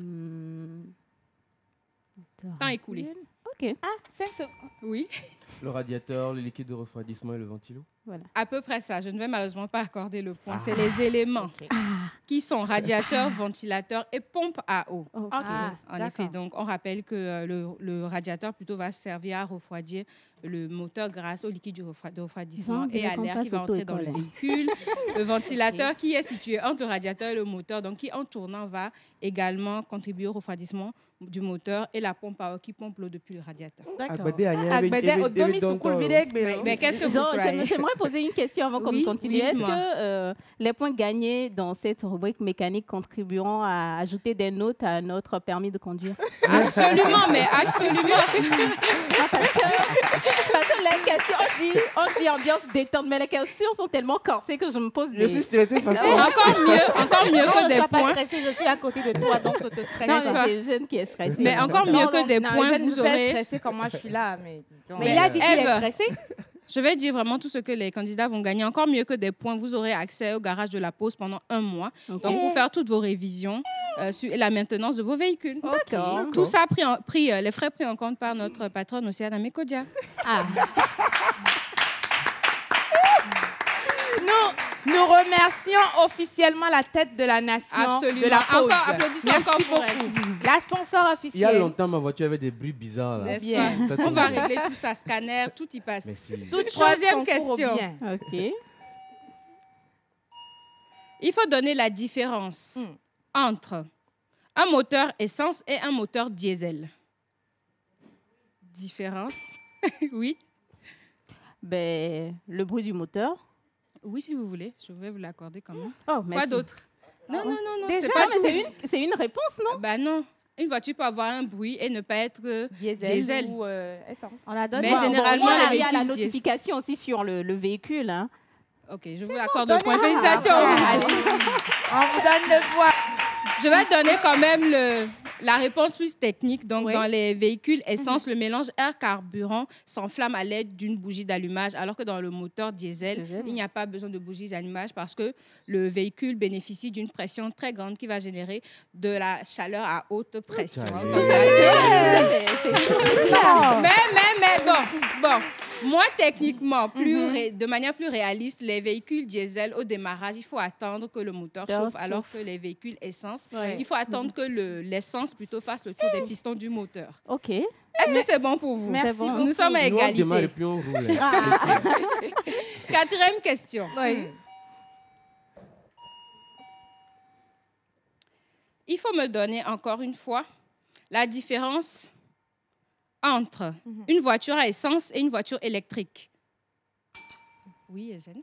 Temps écoulé. OK. Ah, 5 secondes. Oui. Le radiateur, le liquide de refroidissement et le ventilo. Voilà. À peu près ça. Je ne vais malheureusement pas accorder le point. C'est les éléments qui sont radiateur, ventilateur et pompe à eau. En effet, donc on rappelle que le radiateur plutôt va servir à refroidir le moteur grâce au liquide de refroidissement et à l'air qui va entrer dans le véhicule. Le ventilateur qui est situé entre le radiateur et le moteur, donc qui en tournant va également contribuer au refroidissement du moteur et la pompe à eau qui pompe l'eau depuis le radiateur. Mais qu'est-ce que vous croyez? J'aimerais poser une question avant qu'on continue. Est-ce dites-moi. que les points gagnés dans cette rubrique mécanique contribueront à ajouter des notes à notre permis de conduire? Absolument, mais absolument. Parce que les questions, on dit ambiance détente, mais les questions sont tellement corsées que je me pose des... Je suis stressé parce que... Encore mieux que des Ne sois pas points. stressé, je suis à côté de toi, donc je te stresse. Non, N'est-ce pas? c'est Eugène qui est stressé. Mais encore mieux que des points, Je ne vous suis pas aurez... stressée comme moi je suis là. Mais il a dit qu'il est Ève, stressé. je vais dire vraiment tout ce que les candidats vont gagner. Encore mieux que des points, vous aurez accès au garage de la pause pendant 1 mois. Ok. Donc, pour faire toutes vos révisions sur la maintenance de vos véhicules. D'accord. Tout ça, les frais pris en compte par notre patronne Océane Amécodia. Nous remercions officiellement la tête de la nation Absolument. de la pause. Encore, applaudissons Merci encore pour beaucoup. La sponsor Il y a officielle. longtemps, ma voiture avait des bruits bizarres. Là. N'est-ce Bien. pas? Ça On tombe va bien. régler tout ça, scanner, tout y passe. Merci. Troisième Choses concourent question. bien. OK. Il faut donner la différence entre un moteur essence et un moteur diesel. Différence? Oui. Ben, le bruit du moteur. Oui, si vous voulez. Je vais vous l'accorder quand même. Oh, Quoi merci. d'autre? Non, Déjà, c'est pas non, tout. mais c'est une réponse, non? Ben non. Une voiture peut avoir un bruit et ne pas être diesel. Ou essence. On la donne. Mais généralement, Voilà, les il y a la véhicules diesel. notification aussi sur le véhicule. Hein. Ok, je vous l'accorde le point. Félicitations. On vous donne le point. Je vais donner quand même La réponse plus technique, donc dans les véhicules essence, le mélange air-carburant s'enflamme à l'aide d'une bougie d'allumage, alors que dans le moteur diesel, il n'y a pas besoin de bougie d'allumage parce que le véhicule bénéficie d'une pression très grande qui va générer de la chaleur à haute pression. Mais bon. Moi, techniquement, de manière plus réaliste, les véhicules diesel au démarrage, il faut attendre que le moteur chauffe, alors que les véhicules essence, il faut attendre que l'essence plutôt fasse le tour des pistons du moteur. OK. Est-ce que c'est bon pour vous? Merci beaucoup. Nous sommes à égalité. Nous, on démarre et puis on roule. Quatrième question. Il faut me donner encore une fois la différence entre une voiture à essence et une voiture électrique. Oui, Eugène?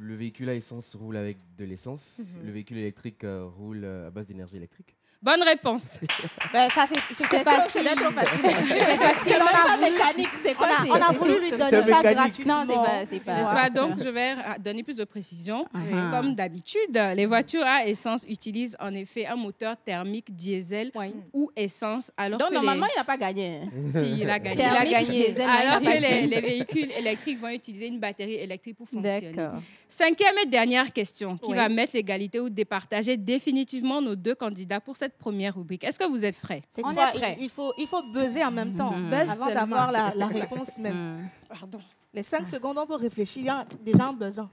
Le véhicule à essence roule avec de l'essence. Le véhicule électrique roule à base d'énergie électrique. Bonne réponse. Ça, c'était facile. C'est trop facile. C'est pas mécanique. C'est quoi? On a voulu lui donner ça gratuitement. Non, c'est pas. N'est-ce pas? Donc, je vais donner plus de précision. Comme d'habitude, les voitures à essence utilisent en effet un moteur thermique diesel ou essence. Alors donc, que normalement, il n'a pas gagné. Si, il a gagné. Alors que les véhicules électriques vont utiliser une batterie électrique pour fonctionner. Cinquième et dernière question qui va mettre l'égalité ou départager définitivement nos deux candidats pour cette première rubrique. Est-ce que vous êtes prêts? On est prêts. Il faut buzzer en même temps, avant d'avoir la réponse même. Pardon. Les 5 secondes, on peut réfléchir déjà en buzzant.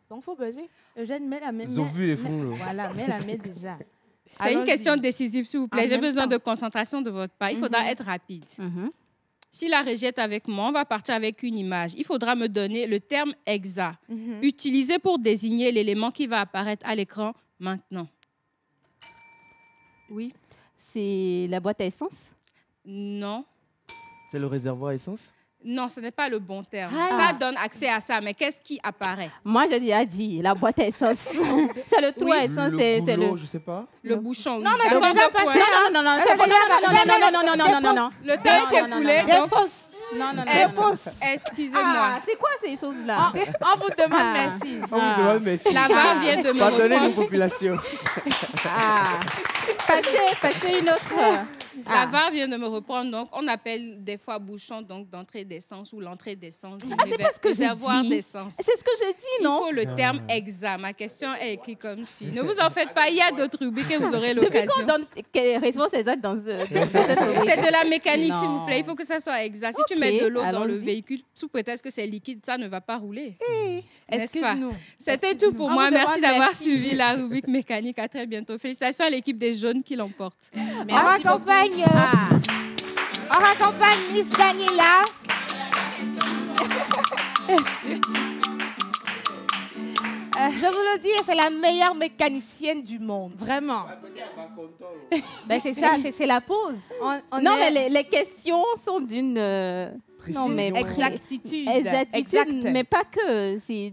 Donc, il faut buzzer. Eugène, mets la main. Ils ont vu les fonds. Voilà, mets la main déjà. C'est une question décisive, s'il vous plaît. J'ai besoin de concentration de votre part. Il faudra être rapide. Si la régie est avec moi, on va partir avec une image. Il faudra me donner le terme exact utilisé pour désigner l'élément qui va apparaître à l'écran maintenant. Oui. C'est la boîte à essence? Non. C'est le réservoir à essence? Non, ce n'est pas le bon terme. Ça donne accès à ça, mais qu'est-ce qui apparaît? Moi, j'ai déjà dit la boîte à essence. C'est le trou à essence. C'est le... je sais pas. Le bouchon. Non, mais c'est déjà passé. Non. Le temps est écoulé. Non. Excusez-moi. C'est quoi ces choses-là? On vous demande merci. On vous demande merci. La VAR vient de me reprendre. Pardonnez nos populations. Passez une autre. La VAR vient de me reprendre, donc on appelle des fois bouchon donc d'entrée d'essence ou l'entrée d'essence. C'est pas ce que j'ai dit. D'essence. C'est ce que j'ai dit, non? Il faut le terme exact. Ma question est écrite comme suit. Ne vous en faites pas, il y a d'autres rubriques et vous aurez l'occasion. Depuis qu'on donne quelle réponse exacte dans cette rubrique? C'est de la mécanique, s'il vous plaît. Il faut que ça soit exact. Si tu mets de l'eau dans le véhicule, sous prétexte que c'est liquide, ça ne va pas rouler. Excuse-nous. C'était tout pour moi. Merci d'avoir suivi la rubrique mécanique. À très bientôt. Félicitations à l'équipe des jaunes qui l'emporte. On raccompagne Miss Daniela. Je vous le dis, c'est la meilleure mécanicienne du monde. Vraiment. Ben c'est ça, c'est la pause. Non, mais les questions sont d'une exactitude. Exactitude, mais pas que. C'est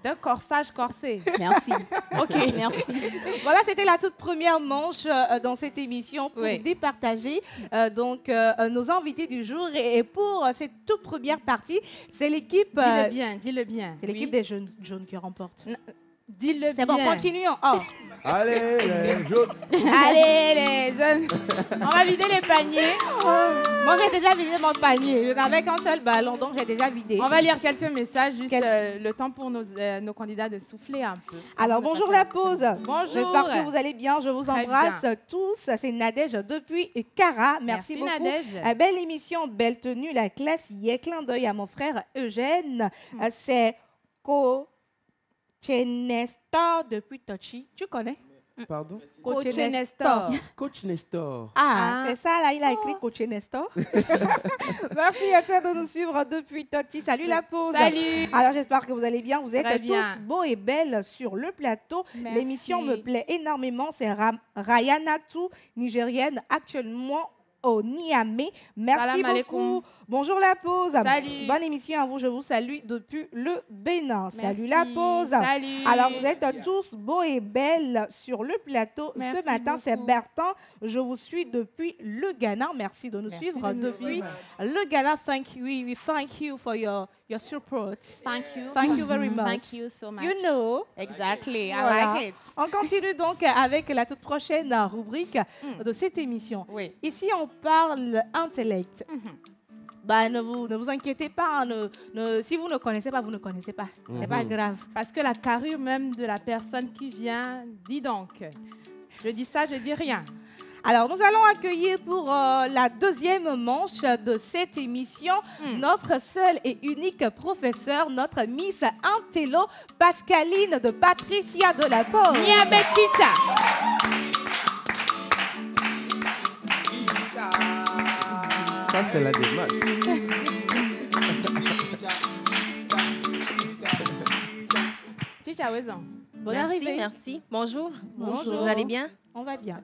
d'un corsage corsé. Merci. OK. Merci. Voilà, c'était la toute première manche dans cette émission pour départager nos invités du jour. Et pour cette toute première partie, c'est l'équipe... Dis-le bien. C'est l'équipe des jaunes qui remporte. Dis-le bien. C'est bon, continuons. Oh. Allez, les jaunes. Allez, les jaunes. On va vider les paniers. Moi, j'ai déjà vidé mon panier. Je n'avais qu'un seul ballon, donc j'ai déjà vidé. On va lire quelques messages, juste le temps pour nos candidats de souffler un peu. Alors, bonjour la pause. Bonjour. J'espère que vous allez bien. Je vous embrasse tous. C'est Nadège depuis Cara. Merci beaucoup. Nadège. Belle émission, belle tenue, la classe y est. Clin d'œil à mon frère Eugène. C'est Coach Nestor depuis Tochi. Tu connais? Pardon? Coach Nestor. Coach Nestor. Ah, c'est ça, là, il a écrit Coach Nestor. Merci à toi de nous suivre depuis Tochi. Salut la pause. Salut. Alors, j'espère que vous allez bien. Vous êtes Très tous bien. beaux et belles sur le plateau. Merci. L'émission me plaît énormément. C'est Rayana Tou, nigérienne, actuellement au Niamey. Merci Salam beaucoup. alaikum. Bonjour la pause. Salut. Bonne émission à vous. Je vous salue depuis le Bénin. Salut Merci. la pause. Salut. Alors, vous êtes tous beaux et belles sur le plateau. Merci Ce matin, c'est beaucoup. Bertrand. Je vous suis depuis le Ghana. Merci de nous Merci suivre de nous depuis suivre. le Ghana. Thank you. We thank you for your support. Thank you. Thank you very much. Thank you so much. You know. Exactly. I Voilà. like it. On continue donc avec la toute prochaine rubrique de cette émission. Oui. Ici, on parle intellect. Bah, ne vous inquiétez pas. Si vous ne connaissez pas, vous ne connaissez pas. C'est pas grave. Parce que la carrure même de la personne qui vient, dis donc. Je dis ça, je dis rien. Alors, nous allons accueillir pour la deuxième manche de cette émission notre seule et unique professeure, notre Miss Intello, Pascaline de Patricia de la Pause. Niabetita. Ça, c'est la démarche. Chicha Wezon. Bonne Merci, arrivée. merci. Bonjour. Bonjour. Vous allez bien? On va bien.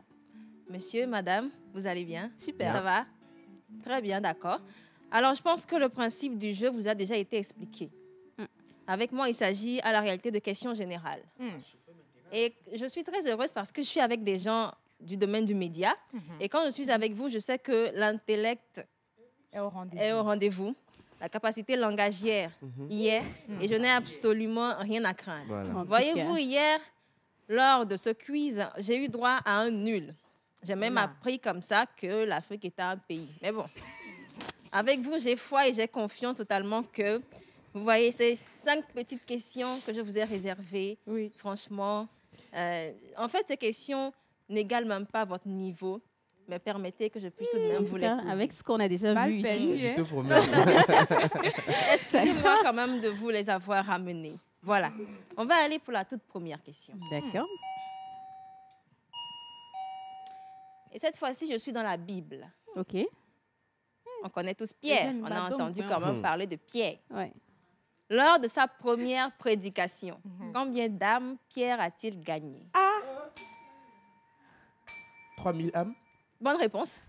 Monsieur, madame, vous allez bien? Super. Ça va? Très bien, d'accord. Alors, je pense que le principe du jeu vous a déjà été expliqué. Avec moi, il s'agit à la réalité de questions générales. Et je suis très heureuse parce que je suis avec des gens du domaine du média. Et quand je suis avec vous, je sais que l'intellect est au rendez-vous. La capacité langagière y est. Et je n'ai absolument rien à craindre. Voilà. Voyez-vous, hier, lors de ce quiz, j'ai eu droit à un nul. J'ai même appris comme ça que l'Afrique était un pays. Mais bon, avec vous, j'ai foi et j'ai confiance totalement que, vous voyez, ces 5 petites questions que je vous ai réservées, franchement, en fait, ces questions n'égalent même pas votre niveau, mais permettez que je puisse tout de même vous les poser. Avec ce qu'on a déjà vu ici. Excusez-moi quand même de vous les avoir ramenées. Voilà. On va aller pour la toute première question. D'accord. Et cette fois-ci, je suis dans la Bible. OK. On connaît tous Pierre. On a entendu quand même parler de Pierre. Ouais. Lors de sa première prédication, combien d'âmes Pierre a-t-il gagné? 3000 âmes. Bonne réponse.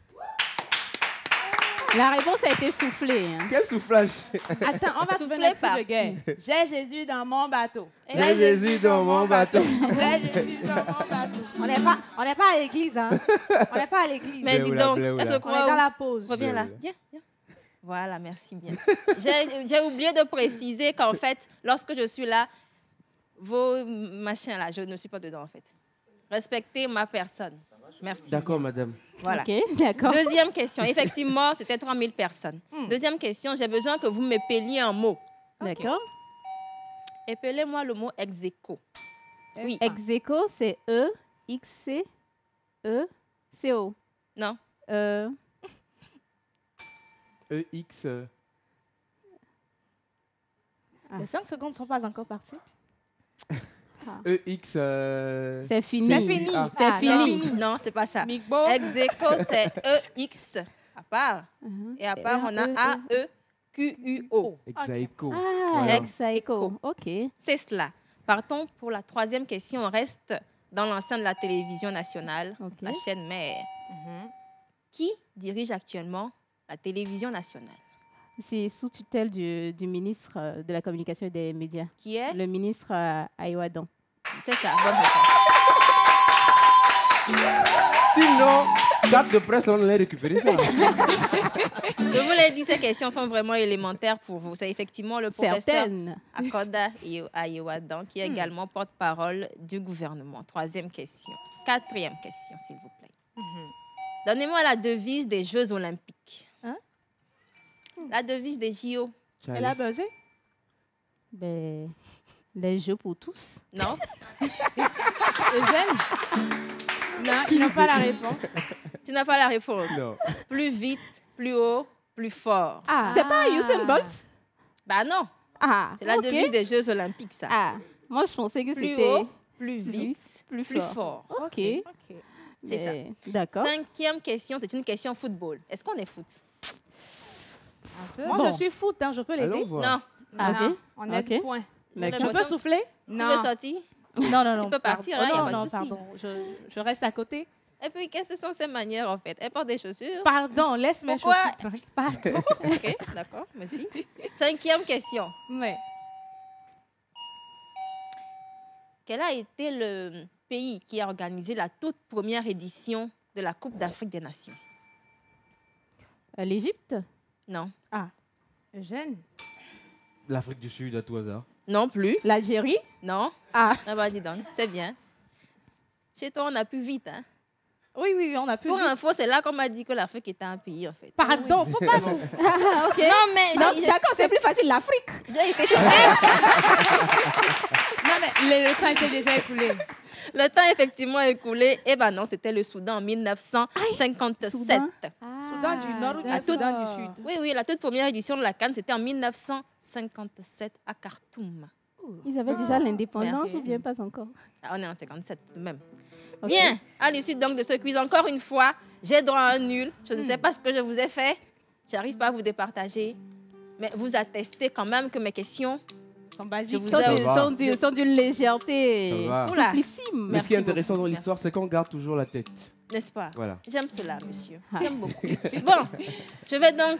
La réponse a été soufflée. Hein. Quel soufflage. Attends, on va souffler par le gars. J'ai Jésus dans mon bateau. J'ai Jésus dans mon bateau. J'ai Jésus dans mon bateau. On n'est pas à l'église, hein. On n'est pas à l'église. Mais dis donc, est-ce que on est dans la pause. Reviens là. Viens, viens. Voilà, merci bien. J'ai oublié de préciser qu'en fait, lorsque je suis là, vos machins là, je ne suis pas dedans en fait. Respectez ma personne. Merci. D'accord, madame. Voilà. OK, d'accord. Deuxième question. Effectivement, c'était 3000 personnes. Deuxième question, j'ai besoin que vous m'épeliez un mot. D'accord. Épelez-moi le mot ex aequo. Oui. Ex aequo, c'est E-X-C-E-C-O. Non. EX. Les 5 secondes ne sont pas encore parties. EX. C'est fini. C'est fini. Ah, c'est fini. Non, c'est pas ça. Ex aequo, c'est EX à part. Et à part, on a AEQUO. Ex aequo. Ah, ex aequo. OK. C'est cela. Partons pour la troisième question. On reste dans l'enceinte de la télévision nationale, la chaîne mère. Qui dirige actuellement la télévision nationale? C'est sous tutelle du ministre de la Communication et des Médias. Qui est? Le ministre Aïwadan. C'est ça, bonne réponse. Sinon, date de presse, on allait récupérer ça. Je vous l'ai dit, ces questions sont vraiment élémentaires pour vous. C'est effectivement le professeur Certaines. Akoda Aïwadan qui est également porte-parole du gouvernement. Troisième question. Quatrième question, s'il vous plaît. Donnez-moi la devise des Jeux Olympiques. La devise des JO. Elle a buzzé? Ben, les jeux pour tous. Non. Eugène? Non, ils n'ont pas la réponse. Tu n'as pas la réponse. Non. Plus vite, plus haut, plus fort. Ah. C'est pas Usain Bolt? Bah non. Ah, c'est la devise des Jeux Olympiques, ça. Ah, moi je pensais que plus c'était haut, plus vite, plus fort. OK. C'est ça. D'accord. Cinquième question, c'est une question football. Est-ce qu'on est foot? Moi, je suis foot, hein, je peux l'aider. Non. Ah, Non, OK. on est OK. point. Je peux souffler? Tu veux sortir? Non, non, non. Tu peux partir, pardon. il n'y a Non, pas de non, souci. pardon. Je reste à côté. Et puis, qu'est-ce que sont ces manières, en fait? Elle porte des chaussures. Pardon, laisse mes Pourquoi? chaussures tranquilles. Pardon. OK, d'accord, merci. 5e question. Oui. Quel a été le pays qui a organisé la toute première édition de la Coupe d'Afrique des Nations? L'Égypte? Non. Ah, Eugène? L'Afrique du Sud, à tout hasard. Non plus. L'Algérie? Non. Ah. Ah bah, dis donc, c'est bien. Chez toi, on a pu vite, hein? Oui, oui, on a pu. Pour info, c'est là qu'on m'a dit que l'Afrique était un pays, en fait. Pardon, faut pas nous. Ah, ok. Non, mais... Non, d'accord, c'est plus facile, l'Afrique. J'ai été choquée. Non, mais le temps était déjà écoulé. Le temps effectivement écoulé. Eh ben non, c'était le Soudan en 1957. Soudan du Nord ou du Soudan du Sud? Oui, oui, la toute première édition de la CAN, c'était en 1957 à Khartoum. Ils avaient déjà l'indépendance Merci. ou bien pas encore? Ah, on est en 57 tout de même. Ok. Bien, à l'issue donc de ce quiz, encore une fois, j'ai droit à un nul. Je ne sais pas ce que je vous ai fait. J'arrive pas à vous départager. Mais vous attestez quand même que mes questions sont basiques. Sont d'une légèreté Ça va. simplissime. Mais ce qui est intéressant dans l'histoire, c'est qu'on garde toujours la tête. N'est-ce pas? Voilà. J'aime cela, monsieur. J'aime beaucoup. Bon, je vais donc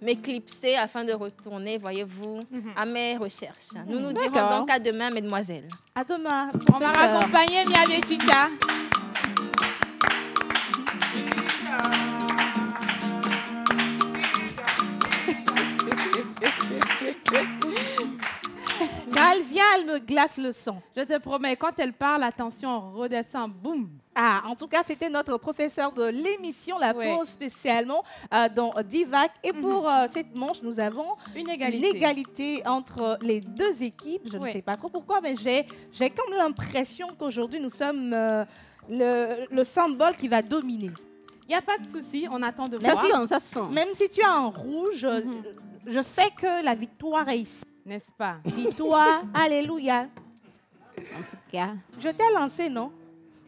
m'éclipser afin de retourner, voyez-vous, à mes recherches. Nous nous dirons D'accord. donc à demain, mesdemoiselles. À demain. On va raccompagner Miami Chicha. Gal, viens, elle me glace le sang. Je te promets, quand elle parle, attention, redescend, boum. Ah, en tout cas, c'était notre professeur de l'émission, la pause spécialement dans Divac. Et pour cette manche, nous avons une égalité entre les deux équipes. Je ne sais pas trop pourquoi, mais j'ai comme l'impression qu'aujourd'hui, nous sommes le symbole qui va dominer. Il n'y a pas de souci, on attend de Ça voir. sent, ça sent. Même si tu as un rouge, je sais que la victoire est ici. N'est-ce pas? Victoire, alléluia. En tout cas. Je t'ai lancé, non?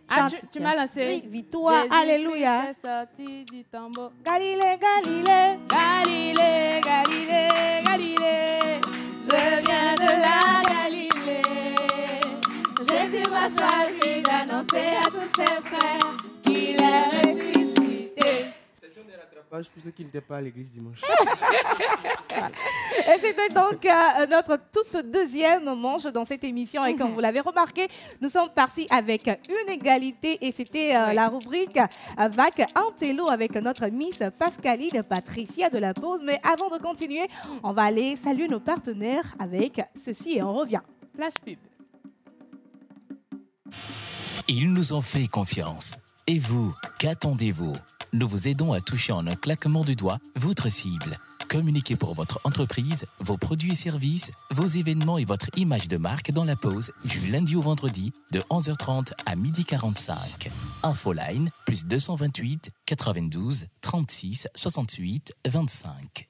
Ah, tu m'as lancé. Oui, victoire, alléluia. Jésus-Christ est sorti du tombeau. Galilée, Galilée. Galilée, Galilée, Galilée. Je viens de la Galilée. Jésus m'a choisi d'annoncer à tous ses frères qu'il est ressuscité. Session de rattrapage pour ceux qui n'étaient pas à l'église dimanche. Et c'était donc notre toute deuxième manche dans cette émission. Et comme vous l'avez remarqué, nous sommes partis avec une égalité. Et c'était la rubrique VAC Antello avec notre Miss Pascaline Patricia de la pause. Mais avant de continuer, on va aller saluer nos partenaires avec ceci et on revient. Flash pub. Ils nous ont fait confiance. Et vous, qu'attendez-vous? Nous vous aidons à toucher en un claquement de doigts votre cible. Communiquez pour votre entreprise, vos produits et services, vos événements et votre image de marque dans la pause du lundi au vendredi de 11h30 à 12h45. Infoline plus 228 92 36 68 25.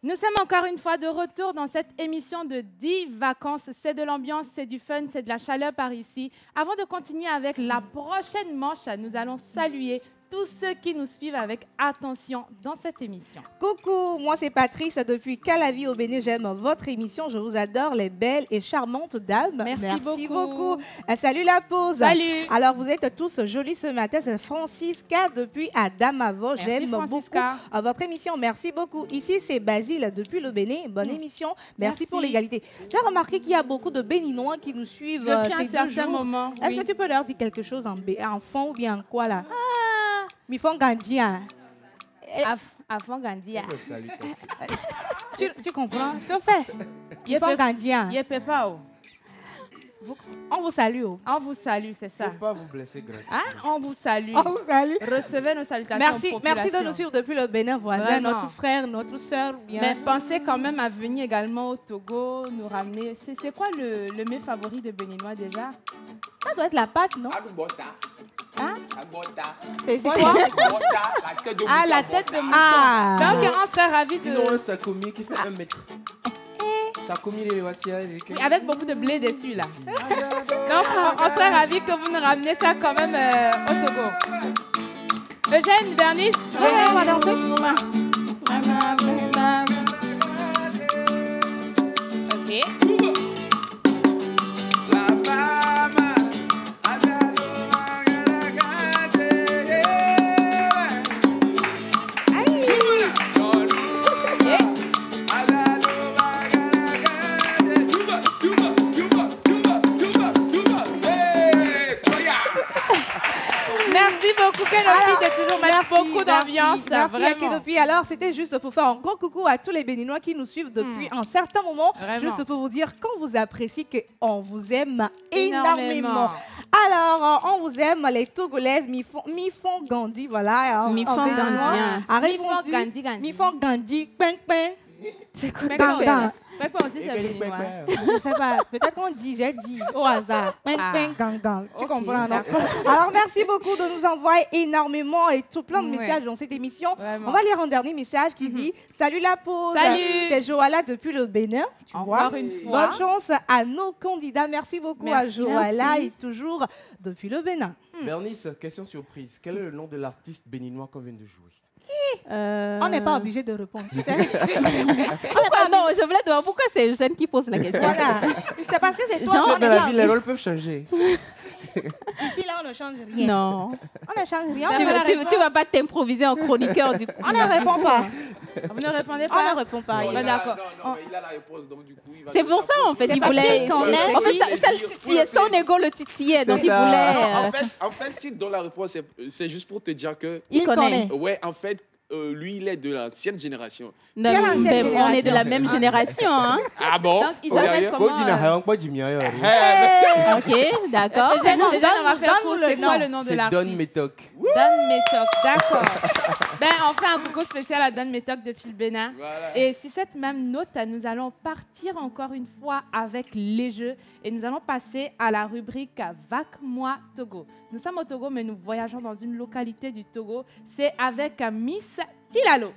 Nous sommes encore une fois de retour dans cette émission de 10 vacances. C'est de l'ambiance, c'est du fun, c'est de la chaleur par ici. Avant de continuer avec la prochaine manche, nous allons saluer tous ceux qui nous suivent avec attention dans cette émission. Coucou, moi c'est Patrice. Depuis Calavi au Bénin, j'aime votre émission. Je vous adore, les belles et charmantes dames. Merci beaucoup. Salut la pause. Salut. Alors vous êtes tous jolis ce matin. C'est Francisca depuis Adamavo. J'aime beaucoup votre émission. Merci beaucoup. Ici c'est Basile depuis le Bénin. Bonne émission. Merci pour l'égalité. J'ai remarqué qu'il y a beaucoup de Béninois qui nous suivent depuis ces un 2 certain jours. moment. Est-ce que tu peux leur dire quelque chose en fond ou bien en quoi là? Mi font grandir. Avant Gandia. Tu comprends? Tu fais. Il faut grandir. Il peut pas. On vous salue. On vous salue, c'est ça. Il ne faut pas vous blesser gratuitement. Hein? On vous salue. On vous salue. Recevez nos salutations. Merci de nous suivre depuis le Bénin voisin, Vraiment. notre frère, notre soeur. Mais pensez quand même à venir également au Togo, nous ramener. C'est quoi le mets favori des Béninois déjà? Ça doit être la pâte, non? Hein? C'est quoi? Ah, la tête de mouton. Ah. Donc, on serait ravis de... Ils ont un sakomi qui fait 1 mètre. Sakomi, les voici. Oui, avec beaucoup de blé dessus, là. Donc, on serait ravis que vous nous rameniez ça quand même au Togo. Eugène, Bernice, on va danser. Ok. Merci beaucoup, Kenopi, de toujours mettre beaucoup d'ambiance. Merci à Kenopi. Alors, c'était juste pour faire un gros coucou à tous les Béninois qui nous suivent depuis un certain moment. Vraiment. Juste pour vous dire qu'on vous apprécie, qu'on vous aime énormément. Alors, on vous aime, les Togolaises, mi-font Gandhi, voilà. Mi-font Gandhi. A répondu, mi-font Gandhi, ping, ping. C'est quoi Gang. Pourquoi on dit c'est Béninois? Je ne sais pas, peut-être qu'on dit, j'ai dit au hasard. Ping, ping, gang, gang. Tu Ok, comprends, non? d'accord. Alors, merci beaucoup de nous envoyer énormément et tout plein de Ouais. messages dans cette émission. Vraiment. On va lire un dernier message qui dit « Salut la pause !» Salut. C'est Joala depuis le Bénin, tu vois. Encore une fois. Bonne chance à nos candidats. Merci beaucoup à Merci. Joala Merci. et toujours depuis le Bénin. Bernice, question surprise. Quel est le nom de l'artiste béninois qu'on vient de jouer? On n'est pas obligé de répondre, tu sais. Pourquoi non, je voulais demander pourquoi c'est Eugène qui pose la question. Voilà. C'est parce que c'est toi. Genre, on est Dans la là. vie, les rôles peuvent changer. Ici, là, on ne change rien. Non. On ne change rien. Tu vas pas t'improviser en chroniqueur du coup. On ne répond pas. Vous ne répondez On pas? ne répond pas. Bah, d'accord. Non, mais il a la réponse, donc du coup, il va... C'est pour ça, en fait, il parce voulait. qu'il connaît. En fait, ça le titillait, son ego le titillait, donc il Non, voulait. en fait, si dans la réponse, c'est juste pour te dire que... Il connaît. Ouais, en fait, lui, il est de l'ancienne génération. Non, mais on est de la même génération, hein. Ah bon? Donc, il s'appelle comment? Ok, d'accord. Eugène, déjà, on va faire court. C'est quoi le nom de C'est Don l'artiste? Metok. Don Metok, d'accord. Ben, on fait un coucou spécial à Don Metok de Phil Bénin. Voilà. Et sur cette même note, nous allons partir encore une fois avec les jeux et nous allons passer à la rubrique Vac-moi Togo. Nous sommes au Togo, mais nous voyageons dans une localité du Togo. C'est avec Miss Tilalo.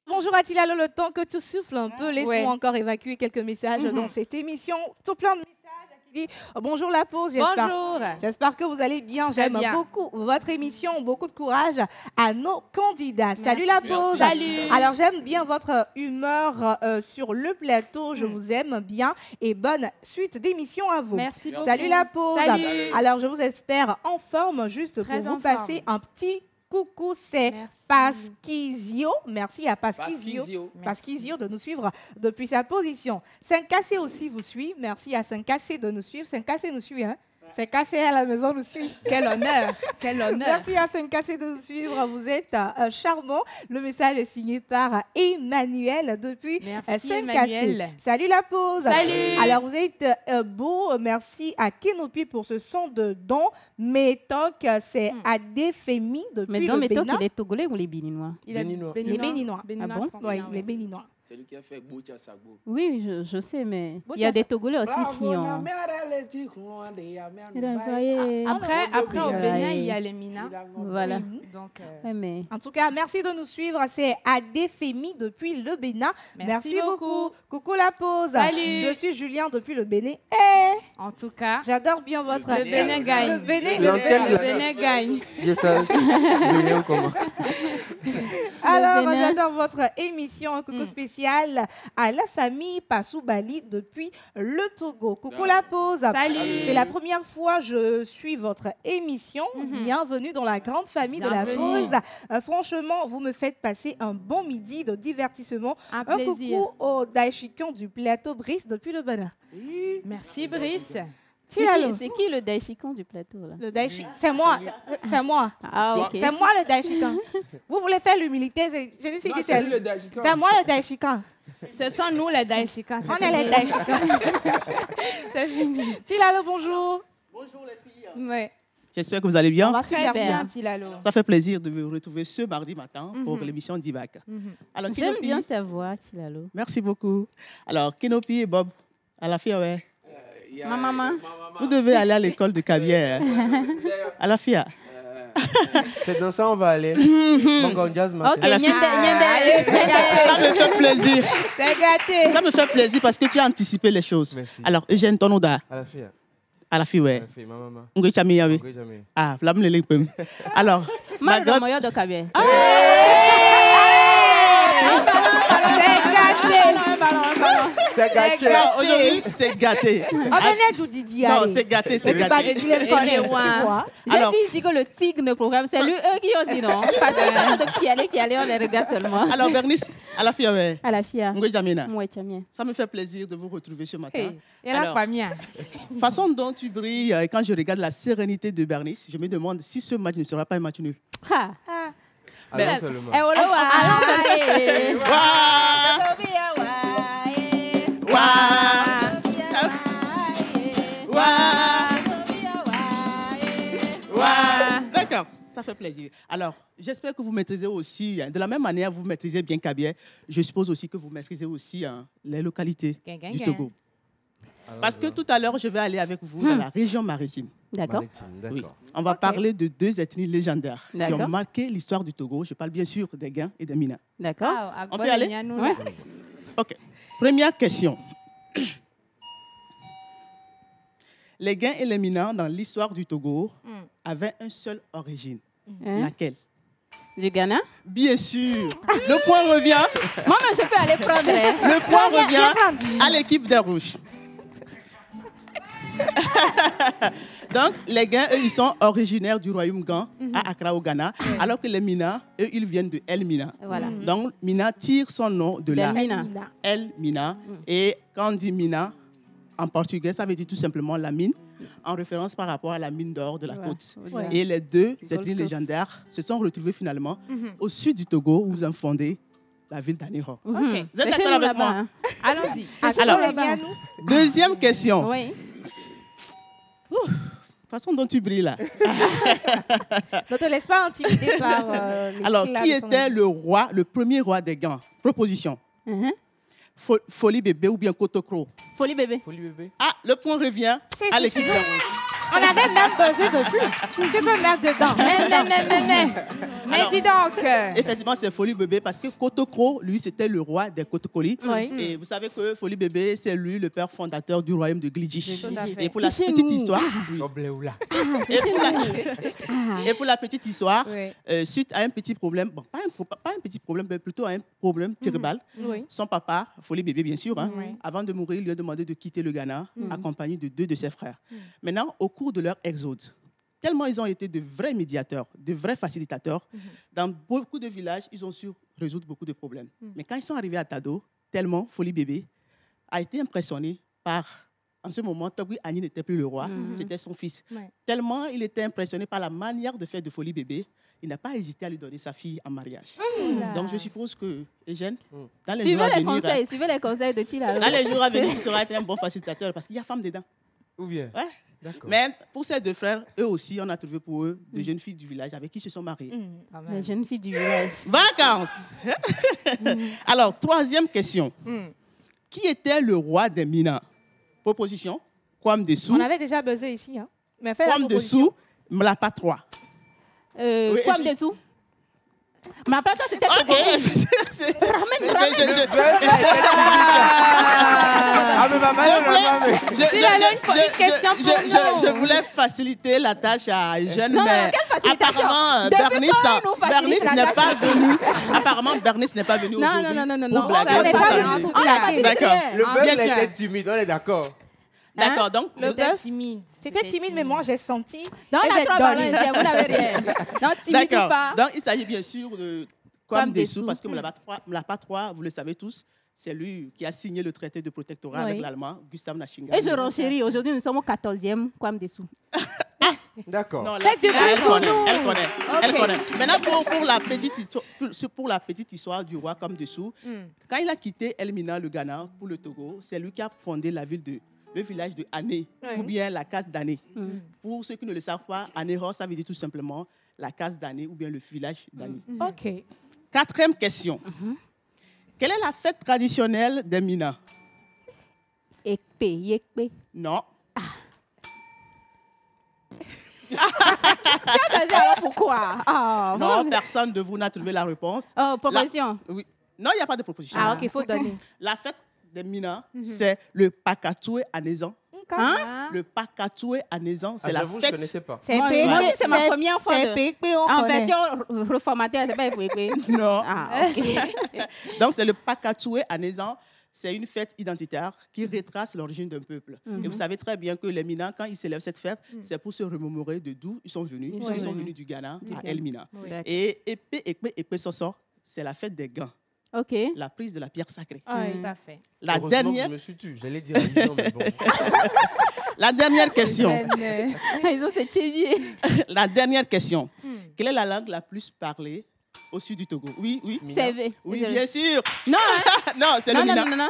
Bonjour à Tilalo, le temps que tu souffles un peu, laisse-moi Ouais. encore évacuer quelques messages dans cette émission. Tout plein de messages qui dit bonjour la pause, j'espère. Bonjour. J'espère que vous allez bien. Très J'aime bien. beaucoup votre émission. Beaucoup de courage à nos candidats. Salut la pause. Salut. Alors j'aime bien votre humeur sur le plateau. Je vous aime bien et bonne suite d'émission à vous. Merci beaucoup. Salut la pause. Salut. Alors je vous espère en forme juste Très pour en vous passer forme. un petit coucou, c'est Pasquizio. Merci à Pasquizio. Pasquizio de nous suivre depuis sa position. 5KC aussi vous suit. Merci à 5KC de nous suivre. 5KC nous suit, hein? C'est Cassé à la maison nous suit. Quel honneur, quel honneur. Merci à Cassé de nous suivre. Vous êtes charmant. Le message est signé par Emmanuel depuis Emmanuel. Salut la pause. Salut. Alors vous êtes beau. Merci à Kenopi pour ce son de Don Métoc. C'est Adéfémi depuis Mais le Don Métoc, Bénin. il est togolais ou les Béninois? Il est béninois. Ah bon? Oui, les béninois. C'est lui qui a fait Boucha Sagbo. Oui, je sais, mais il y a des Togolais aussi qui ont... Après, au Bénin, il y a les Mina. Voilà. Donc, mais... En tout cas, merci de nous suivre. C'est Adéfémi depuis le Bénin. Merci beaucoup. Coucou la pause. Salut. Je suis Julien depuis le Bénin. En tout cas, j'adore bien votre... Le Bénin gagne. Le Bénin, le Bénin gagne. Je sais. Bénin comment? Alors, Bénin. j'adore votre émission. Un coucou spécial à la famille Passou Bali depuis le Togo. Coucou la pause. Salut. C'est la première fois que je suis votre émission. Bienvenue dans la grande famille de la Bienvenue. pause. Franchement, vous me faites passer un bon midi de divertissement. Un Un plaisir. coucou au Daishikan du plateau Brice depuis le Bénin. Merci, Brice. C'est qui le daishikon du plateau là? Le Daishikan, c'est moi. C'est moi. Ah, ok. C'est moi le Daishikan. Vous voulez faire l'humilité? Je ne sais qui c'est. le Daishikan. C'est moi le Daishikan. Ce sont nous les Daishikans. On est les Daishikans. C'est fini. Tilalo, bonjour. Bonjour les filles. Ouais. J'espère que vous allez bien. On va très bien, Tilalo. Ça fait plaisir de vous retrouver ce mardi matin pour l'émission d'Ivac. Alors, J'aime Kenopi- bien ta voix, Tilalo. Merci beaucoup. Alors, Kenopi et Bob, à la FIA, ouais. Ma maman. Vous devez aller à l'école de Cabière. À la FIA. C'est dans ça on va aller. Donc on jazz matin. Ok, À la Nyende, Ça me fait plaisir. C'est gâté. Ça me fait plaisir parce que tu as anticipé les choses. Merci. Alors, Eugène Tonoda, À la fille. à la FIA, À ouais. la fille, ma maman. Ngwe Chami Yawe. On jamais. Ah, Vlam Lele Pem. Alors, ma Mal grande... moyen de Kabé. C'est gâté. Non, aujourd'hui, c'est gâté. On venait d'où Didi. Non, c'est gâté, c'est gâté. J'ai Alors- dit ici que le tigre ne programme, c'est lui, eux qui ont dit non. Parce que ça de qui allait, on les regarde seulement. Alors, Bernice, à la FIA, ouais. À la FIA. Ngwe Jamina. Moi, Chamien. Ça me fait plaisir de vous retrouver ce matin. Hey, et là, Alors, pas mien. façon dont tu brilles, quand je regarde la sérénité de Bernice, je me demande si ce match ne sera pas un match nul. Ha. Allons seulement. Eh, olo, wa, eh. Ouah, Tobia, wa, eh. ouah, ouah, Tobia, wa, eh. ouah. D'accord, ça fait plaisir. Alors, j'espère que vous maîtrisez aussi, de la même manière, vous maîtrisez bien Kabier. Je suppose aussi que vous maîtrisez aussi les localités Gang, du gang. Togo. Parce que tout à l'heure, je vais aller avec vous dans la région maritime. D'accord. Maritime, Oui. d'accord. On va parler de deux ethnies légendaires qui D'accord. ont marqué l'histoire du Togo. Je parle bien sûr des Guins et des Mina. D'accord. Ah, On peut y aller? Ouais. OK. Première question. Les Guins et les Mina, dans l'histoire du Togo, avaient une seule origine. Hein? Laquelle? Du Ghana? Bien sûr. Le point revient. Moi, je peux aller prendre. Hein? Le point revient à l'équipe des Rouges. Donc, les Guins, eux, ils sont originaires du royaume Gan, à Accra, au Ghana, alors que les Mina, eux, ils viennent de El Mina. Voilà. Donc, Mina tire son nom de la Del Mina. El Mina. Et quand on dit Mina, en portugais, ça veut dire tout simplement la mine, en référence par rapport à la mine d'or de la Ouais. côte. Ouais. Et les deux Gold ethnies Coast. légendaires se sont retrouvés finalement au sud du Togo, où ils ont fondé la ville d'Aniro. Mhm. Vous êtes C'est chez d'accord nous avec là-bas, moi? hein. Allons-y. Alors, là-bas. deuxième question. Oui. Façon dont tu brilles là. Ne te laisse pas intimider par les Alors, clats qui de son était ami. le roi, le premier roi des Gants? Proposition. Mhm. Folie bébé ou bien Kotokro? Folie bébé. Folie bébé. Ah, le point revient à l'équipe des Rouges. On avait même buzzé depuis. Tu peux mettre dedans. Mais Alors, dis donc. Effectivement, c'est Folie Bébé parce que Kotokro, lui, c'était le roi des Kotokoli. Oui. Et vous savez que Folie Bébé, c'est lui le père fondateur du royaume de Glidji. Tout à fait. Et pour la C'est chez petite nous. histoire, oui. Obléoula. Et pour la petite histoire, Oui. suite à un petit problème, bon, pas un petit problème, mais plutôt un problème tribal, Oui. son papa, Folie Bébé bien sûr, hein, Oui. avant de mourir, il lui a demandé de quitter le Ghana, accompagné de 2 de ses frères. Maintenant, au cours de leur exode, tellement ils ont été de vrais médiateurs, de vrais facilitateurs, dans beaucoup de villages, ils ont su résoudre beaucoup de problèmes. Mais quand ils sont arrivés à Tado, tellement Folie Bébé a été impressionné par En ce moment, Togui Ani n'était plus le roi, c'était son fils. Tellement il était impressionné par la manière de faire de Folie Bébé, il n'a pas hésité à lui donner sa fille en mariage. Donc je suppose que, Eugène, dans les jours à venir... Suivez les conseils de Tilalo. Dans les jours à venir, tu seras un bon facilitateur parce qu'il y a femme dedans. Ou bien. Ouais. Mais pour ces deux frères, eux aussi, on a trouvé pour eux de jeunes filles du village avec qui ils se sont mariés. Les jeunes filles du village. Vacances. Alors, troisième question. Qui était le roi des Mina? Proposition. Kwame Dessou. On avait déjà buzzé ici. Hein. Mais fais Kwame Dessou, Mlapa 3. Kwame Dessou. Ma papa, c'était Ramène. Je voulais faciliter la tâche à Eugène, mais apparemment, Bernice n'est pas venu. Apparemment, Bernice n'est pas venu aujourd'hui. Non. D'accord. Le buzz était timide, on est d'accord. D'accord, donc le buzz timide. C'était timide, mais moi j'ai senti. Donc, on a 3 ballons, vous n'avez rien. Donc, timide ou pas. Donc, il s'agit bien sûr de Kwame Dessou, parce que Mlapa 3, vous le savez tous, c'est lui qui a signé le traité de protectorat avec l'Allemand, Gustav Nachingay. Et je renchéris, aujourd'hui nous sommes au 14e Kwame Dessou. D'accord. Elle connaît. Maintenant, pour la petite histoire du roi Kwame Dessou, quand il a quitté Elmina, le Ghana, pour le Togo, c'est lui qui a fondé le village de Ané, ou bien la case d'Ané. Pour ceux qui ne le savent pas, Anéro, ça veut dire tout simplement la case d'Ané ou bien le village d'Ané. Ok. Quatrième question. Quelle est la fête traditionnelle des Mina? Yekpe. Non. Tu as basé alors pourquoi? Non, personne de vous n'a trouvé la réponse. Proposition. Oui. Non, il n'y a pas de proposition. Ah, ok, il faut donner. La fête des Mina, c'est le Pakatoué Anezan. Le Pakatoué Anezan, c'est la fête. Je ne connaissais pas. C'est ma première fois. En version reformatée, c'est pas Pekpe. Non. Ok. Donc, c'est le Pakatoué Anezan. C'est une fête identitaire qui retrace l'origine d'un peuple. Et vous savez très bien que les Mina, quand ils célèbrent cette fête, c'est pour se remémorer de d'où ils sont venus. Ils sont venus du Ghana à Elmina. Et Épé Soso, c'est la fête des gants. Ok. La prise de la pierre sacrée. Oui, tout à fait. La dernière. Je me suis tue. J'allais dire religion, mais bon. La dernière question. La dernière question. Quelle est la langue la plus parlée au sud du Togo? Oui. C'est Oui, bien sûr. Non, non, c'est le Mina. Non.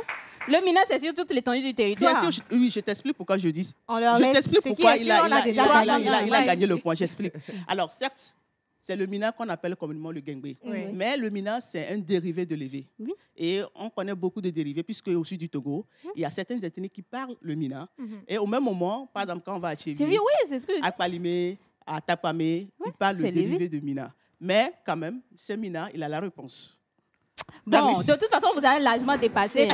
Le Mina, c'est sur toute l'étendue du territoire. Bien sûr, oui, je t'explique pourquoi je dis. Je t'explique pourquoi il a gagné le point. J'explique. Alors, certes, c'est le Mina qu'on appelle communément le Gengbe. Mais le Mina, c'est un dérivé de l'Évé. Et on connaît beaucoup de dérivés, puisque au sud du Togo, il y a certaines ethnies qui parlent le Mina. Et au même moment, par exemple, quand on va à Tchévi, à Palimé, à Tapamé, ils parlent le dérivé de Mina. Mais quand même, c'est Mina, il a la réponse. Bon, de toute façon, vous allez largement dépasser.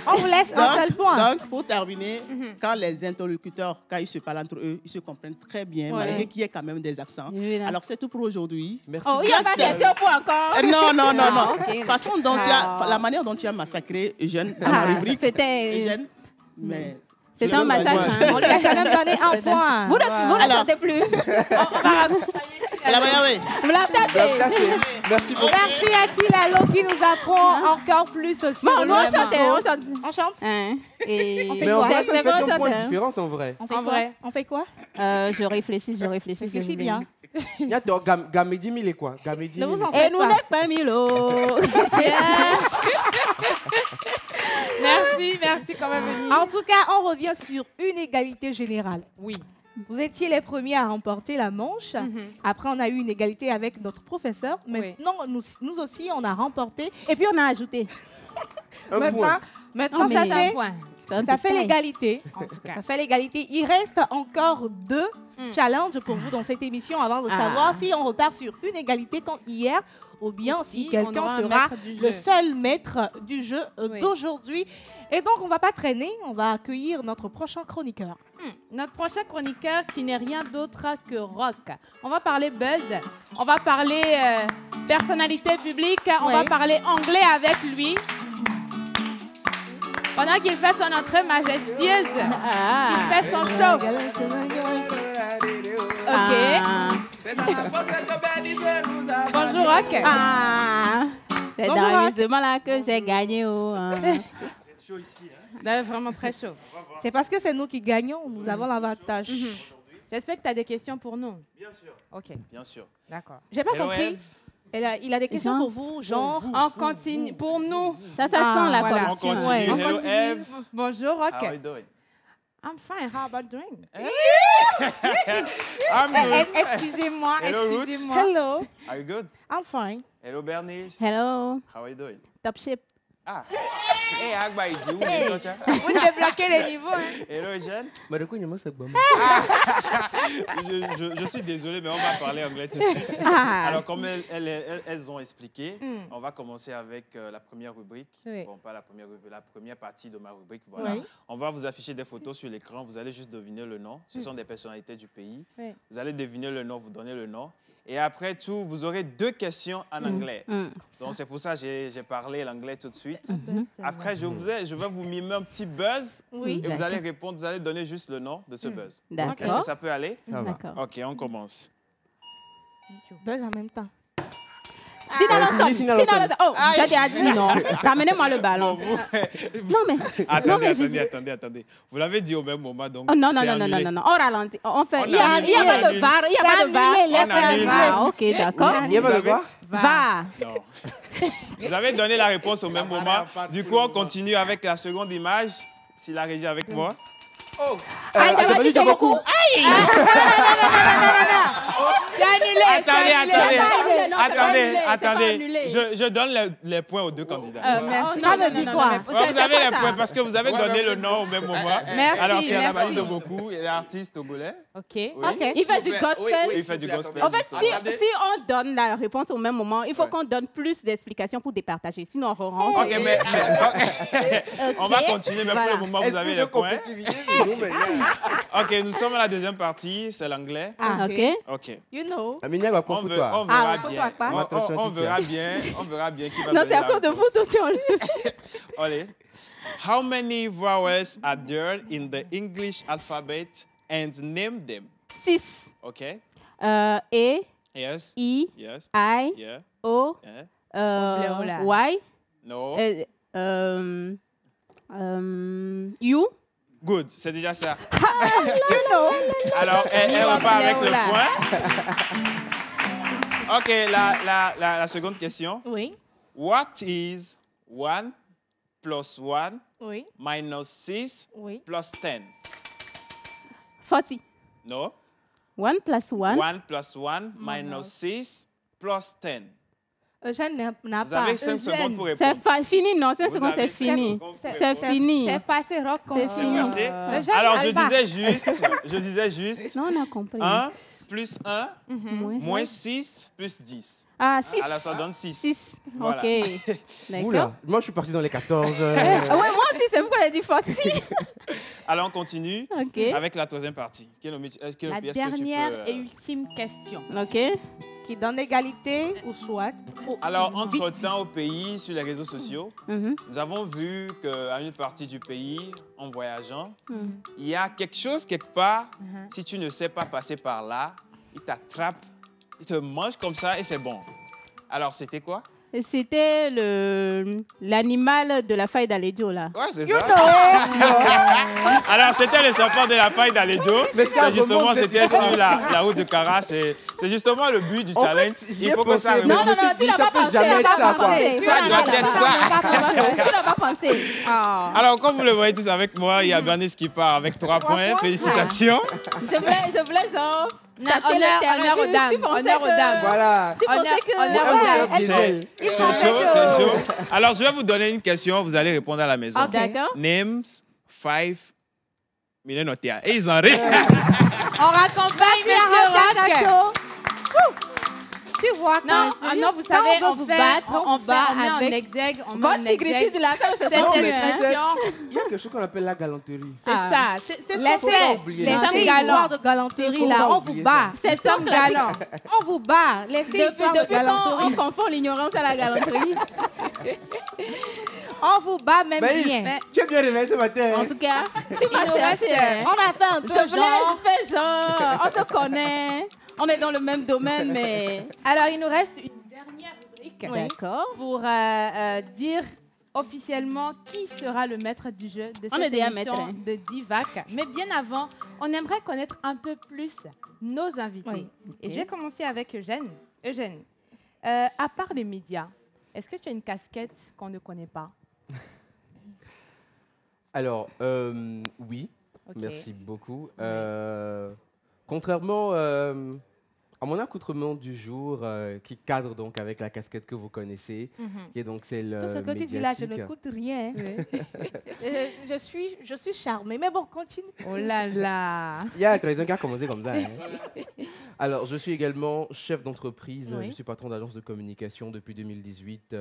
On vous laisse un seul point. Donc, pour terminer, quand les interlocuteurs, quand ils se parlent entre eux, ils se comprennent très bien, malgré qu'il y ait quand même des accents. Alors, c'est tout pour aujourd'hui. Merci. Oh, il n'y a pas de question pour encore. Non. Okay. Façon dont la manière dont tu as massacré Eugène dans la rubrique. C'était... Eugène, mais... C'est un massacre. On lui a quand même donné un point. Vous ne sortez plus. On va raccompagner. Merci beaucoup. Merci à Tilalo qui nous apprend encore plus aussi. Bon, nous on chante. On chante. Mais en vrai, ça fait un point de différence en vrai. On fait quoi? Je réfléchis. Réfléchis bien. Gamedi mille et quoi? Gamedi mille. Et nous n'êtes pas Milo. Merci quand même, Venise. En tout cas, on revient sur une égalité générale. Oui. Vous étiez les premiers à remporter la manche. Après, on a eu une égalité avec notre professeur. Maintenant, nous aussi, on a remporté. Et puis, on a ajouté. Maintenant, ça fait l'égalité. Ça fait l'égalité. Il reste encore 2 challenges pour vous dans cette émission avant de savoir si on repart sur une égalité comme hier ou bien si quelqu'un sera le seul maître du jeu d'aujourd'hui. Et donc, on ne va pas traîner, on va accueillir notre prochain chroniqueur. Notre prochain chroniqueur qui n'est rien d'autre que rock. On va parler buzz, on va parler personnalité publique, on va parler anglais avec lui. Pendant qu'il fait son entrée majestueuse, il fait son show. OK. Bonjour, Rock. C'est dans l'amusement là que j'ai gagné. chaud ici. Hein. Là, vraiment très chaud. C'est parce que c'est nous qui gagnons, nous avons l'avantage. J'espère que tu as des questions pour nous. Bien sûr. OK. Bien sûr. D'accord. J'ai pas compris. Il a des questions pour vous, genre en continue pour nous. Ça sent la voilà. corruption. On continue. On Hello, continue. Eve. Bonjour, How are you OK. doing? I'm fine. How about doing? I'm good. Excusez-moi, Hello, Ruth. excusez-moi. Hello, Are you good? I'm fine. Hello, Bernice. Hello. How are you doing? Top shape. Ah. Hey, Agba Idi, où Hey. est ton chat? Vous débloquez les niveaux. Hein. Hello, Eugène. Je Je suis désolé, mais on va parler anglais tout de suite. Ah. Alors, comme elles ont expliqué, on va commencer avec la première rubrique. Oui. Bon, pas la première rubrique, la première partie de ma rubrique. Voilà. Oui. On va vous afficher des photos sur l'écran. Vous allez juste deviner le nom. Ce sont des personnalités du pays. Oui. Vous allez deviner le nom, vous donnez le nom. Et après tout, vous aurez 2 questions en anglais. Donc, c'est pour ça que j'ai parlé l'anglais tout de suite. Après, je vais vous mimer un petit buzz. Oui. Et vous allez répondre, vous allez donner juste le nom de ce buzz. D'accord. Est-ce que ça peut aller? Ça va. D'accord. OK, on commence. Buzz en même temps. Oh, j'ai déjà dit non. Ramenez-moi le ballon. Non, mais. Attendez. Vous l'avez dit au même moment, donc. Oh, non. c'est annulé. On ralentit. On fait. Il n'y On a pas de VAR. Il n'y a pas de VAR. Ah, OK, d'accord. Il y a pas de quoi? VAR. Non. Vous avez donné la réponse au même moment. Du coup, on continue avec la seconde image. Si la régie est avec moi. Oh, c'est pas beaucoup. C'est annulé. Attendez. Je donne les points aux 2 candidats. Merci. Ça me dit quoi? Vous avez les points parce que vous avez donné le nom au même moment. Merci. Alors, c'est Anabali merci. de beaucoup, il est artiste togolais. OK. Oui. Il fait du gospel. Il fait du gospel. En fait, si on donne la réponse au même moment, il faut qu'on donne plus d'explications pour départager. Sinon, on rentre. OK, mais on va continuer, mais pour le moment, vous avez les points. OK, nous sommes à la deuxième partie, c'est l'anglais. Ah, OK. OK. You know. Aminia va On prendre toi. verra faut bien. toi pas. On verra bien qui va Non, donner c'est à la cause de réponse. vous, tout enlève. Allez. How many vowels are there in the English alphabet and name them? 6. OK. E, Yes. I, Yes. I, Yeah. O, Yeah. Y, No. U. Good, c'est déjà ça. You know. Alors, elle repart avec le point. OK, la seconde question. Oui. What is 1 plus 1 Oui. minus 6 Oui. plus 10? 40. No. 1 plus 1. 1 plus 1 minus 6 plus 10. Eugène n'a Vous pas. avez 5 secondes pour C'est répondre. fini, non, 5 Vous secondes, c'est avez 5 fini. secondes pour C'est répondre. fini. C'est passé, rock. C'est fini. Merci. Eugène Alors, je Alba. disais juste Non, on a compris. 1 plus 1 Moins. moins 6 plus 10. Ah, 6. Alors, ça donne 6. 6. Voilà. OK. Oula, D'accord. moi je suis parti dans les 14. Ah ouais, moi aussi, c'est vous qui avez dit 40. Alors, on continue OK. avec la troisième partie. La Est-ce que tu dernière peux, et ultime question. OK. Qui donne égalité ou soit. Alors, entre-temps, au pays, sur les réseaux sociaux, Mhm. nous avons vu qu'à une partie du pays, en voyageant, Mhm. il y a quelque chose quelque part, si tu ne sais pas passer par là, il t'attrape, il te mange comme ça et c'est bon. Alors, c'était quoi? C'était l'animal de la faille d'Alédio, là. Ouais, c'est ça. Alors, c'était le serpent de la faille d'Alédio. ça Justement, remonte, c'était c'est sur la route de Cara. C'est justement le but du challenge. j'y Il ai faut que ça pensé, mais remonte. Non, tu l'as pas pensé. jamais être ça, quoi. Ça doit être ça. Tu l'as pas pensé. Alors, comme vous le voyez tous avec moi, il y a Bernice qui part avec 3 points. Félicitations. Je voulais genre... Honneur aux dames. Tu pensais Honneur aux dames. Voilà. Tu pensais que... Honneur aux dames. C'est chaud. Alors, je vais vous donner une question. Vous allez répondre à la maison. D'accord. Names 5 millionaires. Et ils en rient. On raccompagne Monsieur Rock. Tu vois, Non, non, vous savez, on on veut fait, battre, on fait, on met en avec exergue, on met Votre en exergue tigritude, là, ça, c'est cette son expression. Il y a quelque chose qu'on appelle la galanterie. C'est ça, c'est ce qu'on Laissez fait. oublier. Les les hommes filles galants. histoires de galanterie, Faut là, pas on vous oublier bat. C'est Les hommes ça, classique. galants. On vous bat. Laissez histoires de Depuis quand galanterie. on confond l'ignorance à la galanterie? On vous bat même Malice, bien. tu es bien réveillé ce matin. En tout cas, tu m'as Il nous cherché. reste- On a fait un peu genre. Je fais genre. On se connaît. On est dans le même domaine, mais... Alors, il nous reste une dernière rubrique D'accord. pour dire officiellement qui sera le maître du jeu de On cette est déjà émission maître, hein. de Divac. Mais bien avant, on aimerait connaître un peu plus nos invités. Oui. Et je vais commencer avec Eugène. Eugène, à part les médias, est-ce que tu as une casquette qu'on ne connaît pas? Alors, oui, Ok. merci beaucoup. Contrairement à mon accoutrement du jour, qui cadre donc avec la casquette que vous connaissez, qui est donc celle Tout ce que tu dis là, je médiatique. n'écoute rien. Je suis charmée, mais bon, continue. Oh là là. Il y a la trahison qui a commencé comme ça. Hein. Alors, je suis également chef d'entreprise. Oui. Je suis patron d'agence de communication depuis 2018.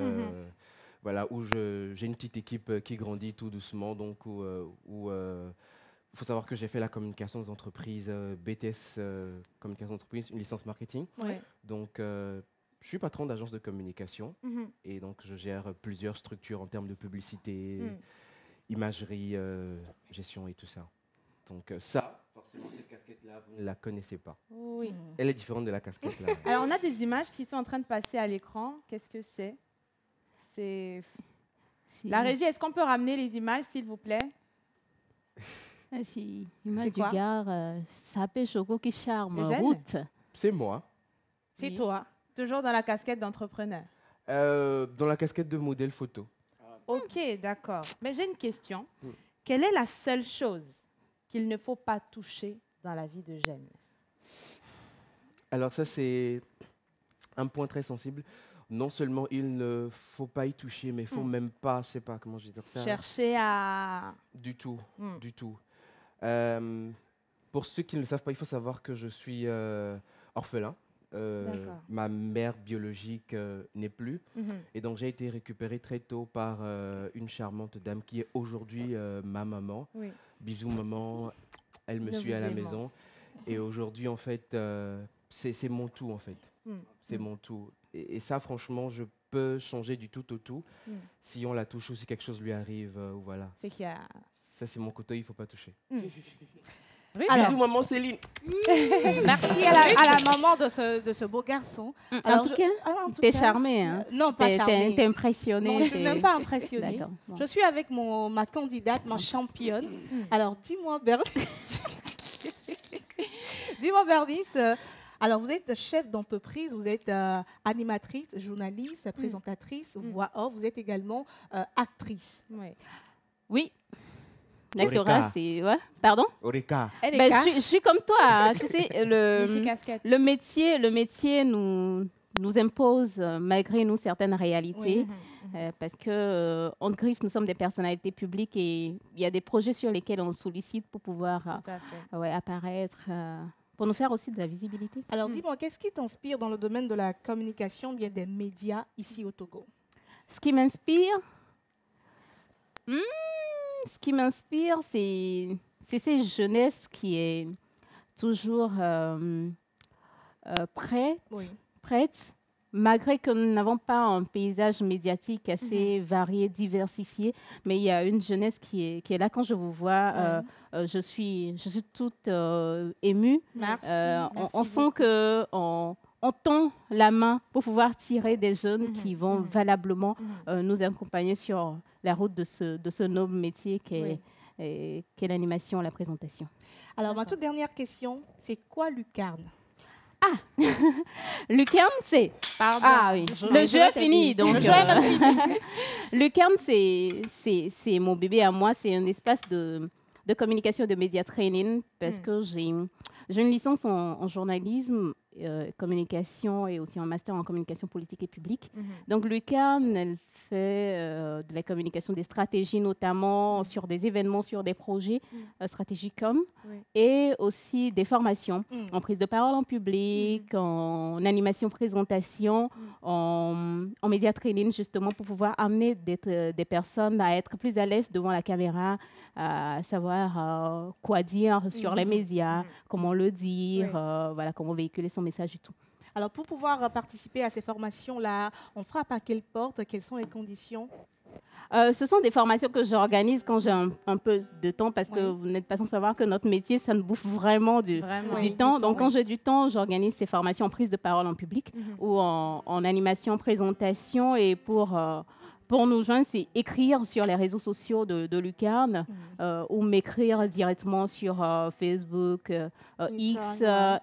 Voilà, où j'ai une petite équipe qui grandit tout doucement. Donc, il faut savoir que j'ai fait la communication des entreprises, BTS communication d'entreprise, une licence marketing. Oui. Donc, je suis patron d'agence de communication et donc je gère plusieurs structures en termes de publicité, imagerie, gestion et tout ça. Donc ça, forcément, cette casquette-là, vous ne la connaissez pas. Oui. Elle est différente de la casquette là. Alors, on a des images qui sont en train de passer à l'écran. Qu'est-ce que c'est? C'est... La régie, est-ce qu'on peut ramener les images, s'il vous plaît? C'est image du quoi? gars, Sapé Choco qui charme, Eugène? route. C'est moi. C'est toi. Toujours dans la casquette d'entrepreneur. Dans la casquette de modèle photo. Ok, d'accord. Mais j'ai une question. Quelle est la seule chose qu'il ne faut pas toucher dans la vie d'Eugène? Alors ça, c'est un point très sensible. Non seulement il ne faut pas y toucher, mais il ne faut même pas, je ne sais pas comment je vais dire ça. Chercher à... Du tout, du tout. Pour ceux qui ne le savent pas, il faut savoir que je suis orphelin. Ma mère biologique n'est plus. Et donc j'ai été récupéré très tôt par une charmante dame qui est aujourd'hui ma maman. Oui. Bisous maman, elle me Nous suit à vous la aimons. maison. Et aujourd'hui en fait, c'est mon tout en fait. C'est mon tout. Et ça franchement, je peux changer du tout au tout. Si on la touche ou si quelque chose lui arrive, voilà. C'est qu'il y a... Ça c'est mon couteau, il ne faut pas toucher. Alors- Bisous maman Céline. Merci à la maman de ce beau garçon. En tout cas, t'es charmée, hein? Non, pas charmée. T'es impressionnée. Non, je ne suis même pas impressionnée. D'accord, bon. Je suis avec ma candidate, ma championne. Alors, dis-moi, Bernice. Dis-moi, Bernice. Alors, vous êtes chef d'entreprise, vous êtes animatrice, journaliste, présentatrice, voix off, vous êtes également actrice. Oui. Oreka. L'actorat, c'est... Ouais. Pardon? Oreka. Ben, je suis comme toi, hein. Tu sais, Multicasquette. le métier nous impose, malgré nous, certaines réalités. Parce que on griffe, nous sommes des personnalités publiques et il y a des projets sur lesquels on sollicite pour pouvoir Tout à fait. apparaître, pour nous faire aussi de la visibilité. Alors, dis-moi, qu'est-ce qui t'inspire dans le domaine de la communication, bien des médias ici au Togo? Ce qui m'inspire, c'est cette jeunesse qui est toujours prête, malgré que nous n'avons pas un paysage médiatique assez varié, diversifié, mais il y a une jeunesse qui est là. Quand je vous vois, je suis toute émue. Merci. On sent qu'on tend la main pour pouvoir tirer des jeunes qui vont valablement nous accompagner sur la route de ce noble métier qu'est l'animation, la présentation. Alors, ma toute dernière question, c'est quoi Lucarne? Lucarne, c'est... Ah oui, le jeu est fini. Donc, Le jeu est même fini. Lucarne, c'est mon bébé à moi. C'est un espace de communication, de média training, parce que j'ai une licence en journalisme, communication et aussi un master en communication politique et publique. Donc, Lucarne, elle fait de la communication, des stratégies, notamment sur des événements, sur des projets stratégiques et aussi des formations en prise de parole en public, en animation, présentation, en média training, justement, pour pouvoir amener des personnes à être plus à l'aise devant la caméra, à savoir quoi dire sur les médias, comment le dire, voilà, comment véhiculer son message et tout. Alors, pour pouvoir participer à ces formations-là, on frappe à quelle porte? Quelles sont les conditions? Ce sont des formations que j'organise quand j'ai un peu de temps, parce que vous n'êtes pas sans savoir que notre métier, ça nous bouffe vraiment du temps. Donc, quand j'ai du temps, j'organise ces formations en prise de parole en public ou en animation, présentation, et pour Pour nous joindre, c'est écrire sur les réseaux sociaux de Lucarne ou m'écrire directement sur Facebook, X,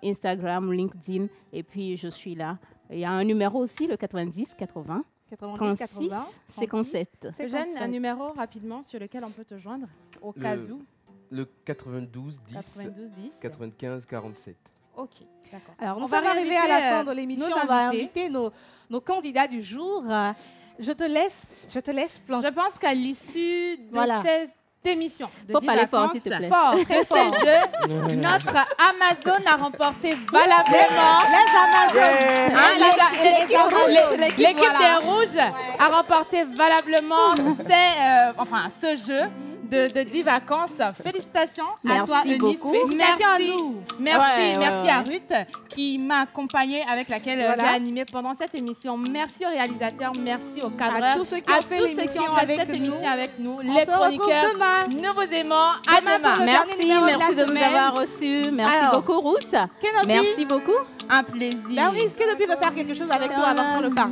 Instagram, LinkedIn. Et puis, je suis là. Il y a un numéro aussi, le 90 80 36 57. Eugène, un numéro rapidement sur lequel on peut te joindre au cas où. Le 92 10 95 47. Ok, d'accord. Alors, nous sommes arrivés à la fin de l'émission. On va inviter nos candidats du jour. Je te laisse plancher. Je pense qu'à l'issue de cette émission de Faut pas aller fort, s'il te plaît. Fort, très fort. Notre Amazon a remporté valablement. L'équipe des Rouges a remporté valablement ce jeu de 10 vacances. Félicitations à toi, Eunice. Beaucoup. Merci à nous. Merci à Ruth qui m'a accompagnée, avec laquelle j'ai animé pendant cette émission. Merci aux réalisateurs, merci aux cadreurs, à tous ceux qui ont fait cette émission avec nous, les chroniqueurs. Nous vous aimons. À demain. Merci de nous avoir reçus. Merci beaucoup, Ruth. Merci beaucoup. Un plaisir. Laurie, est-ce que Kenobi veut faire quelque chose avec toi avant qu'on le parle?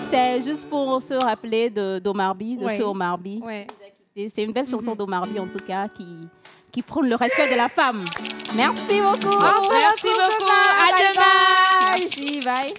C'est juste pour se rappeler d'Omarby, de chez Omarby. C'est une belle chanson d'Omarby, en tout cas, qui prône le respect de la femme. Merci beaucoup. Merci beaucoup. À demain. Merci, bye.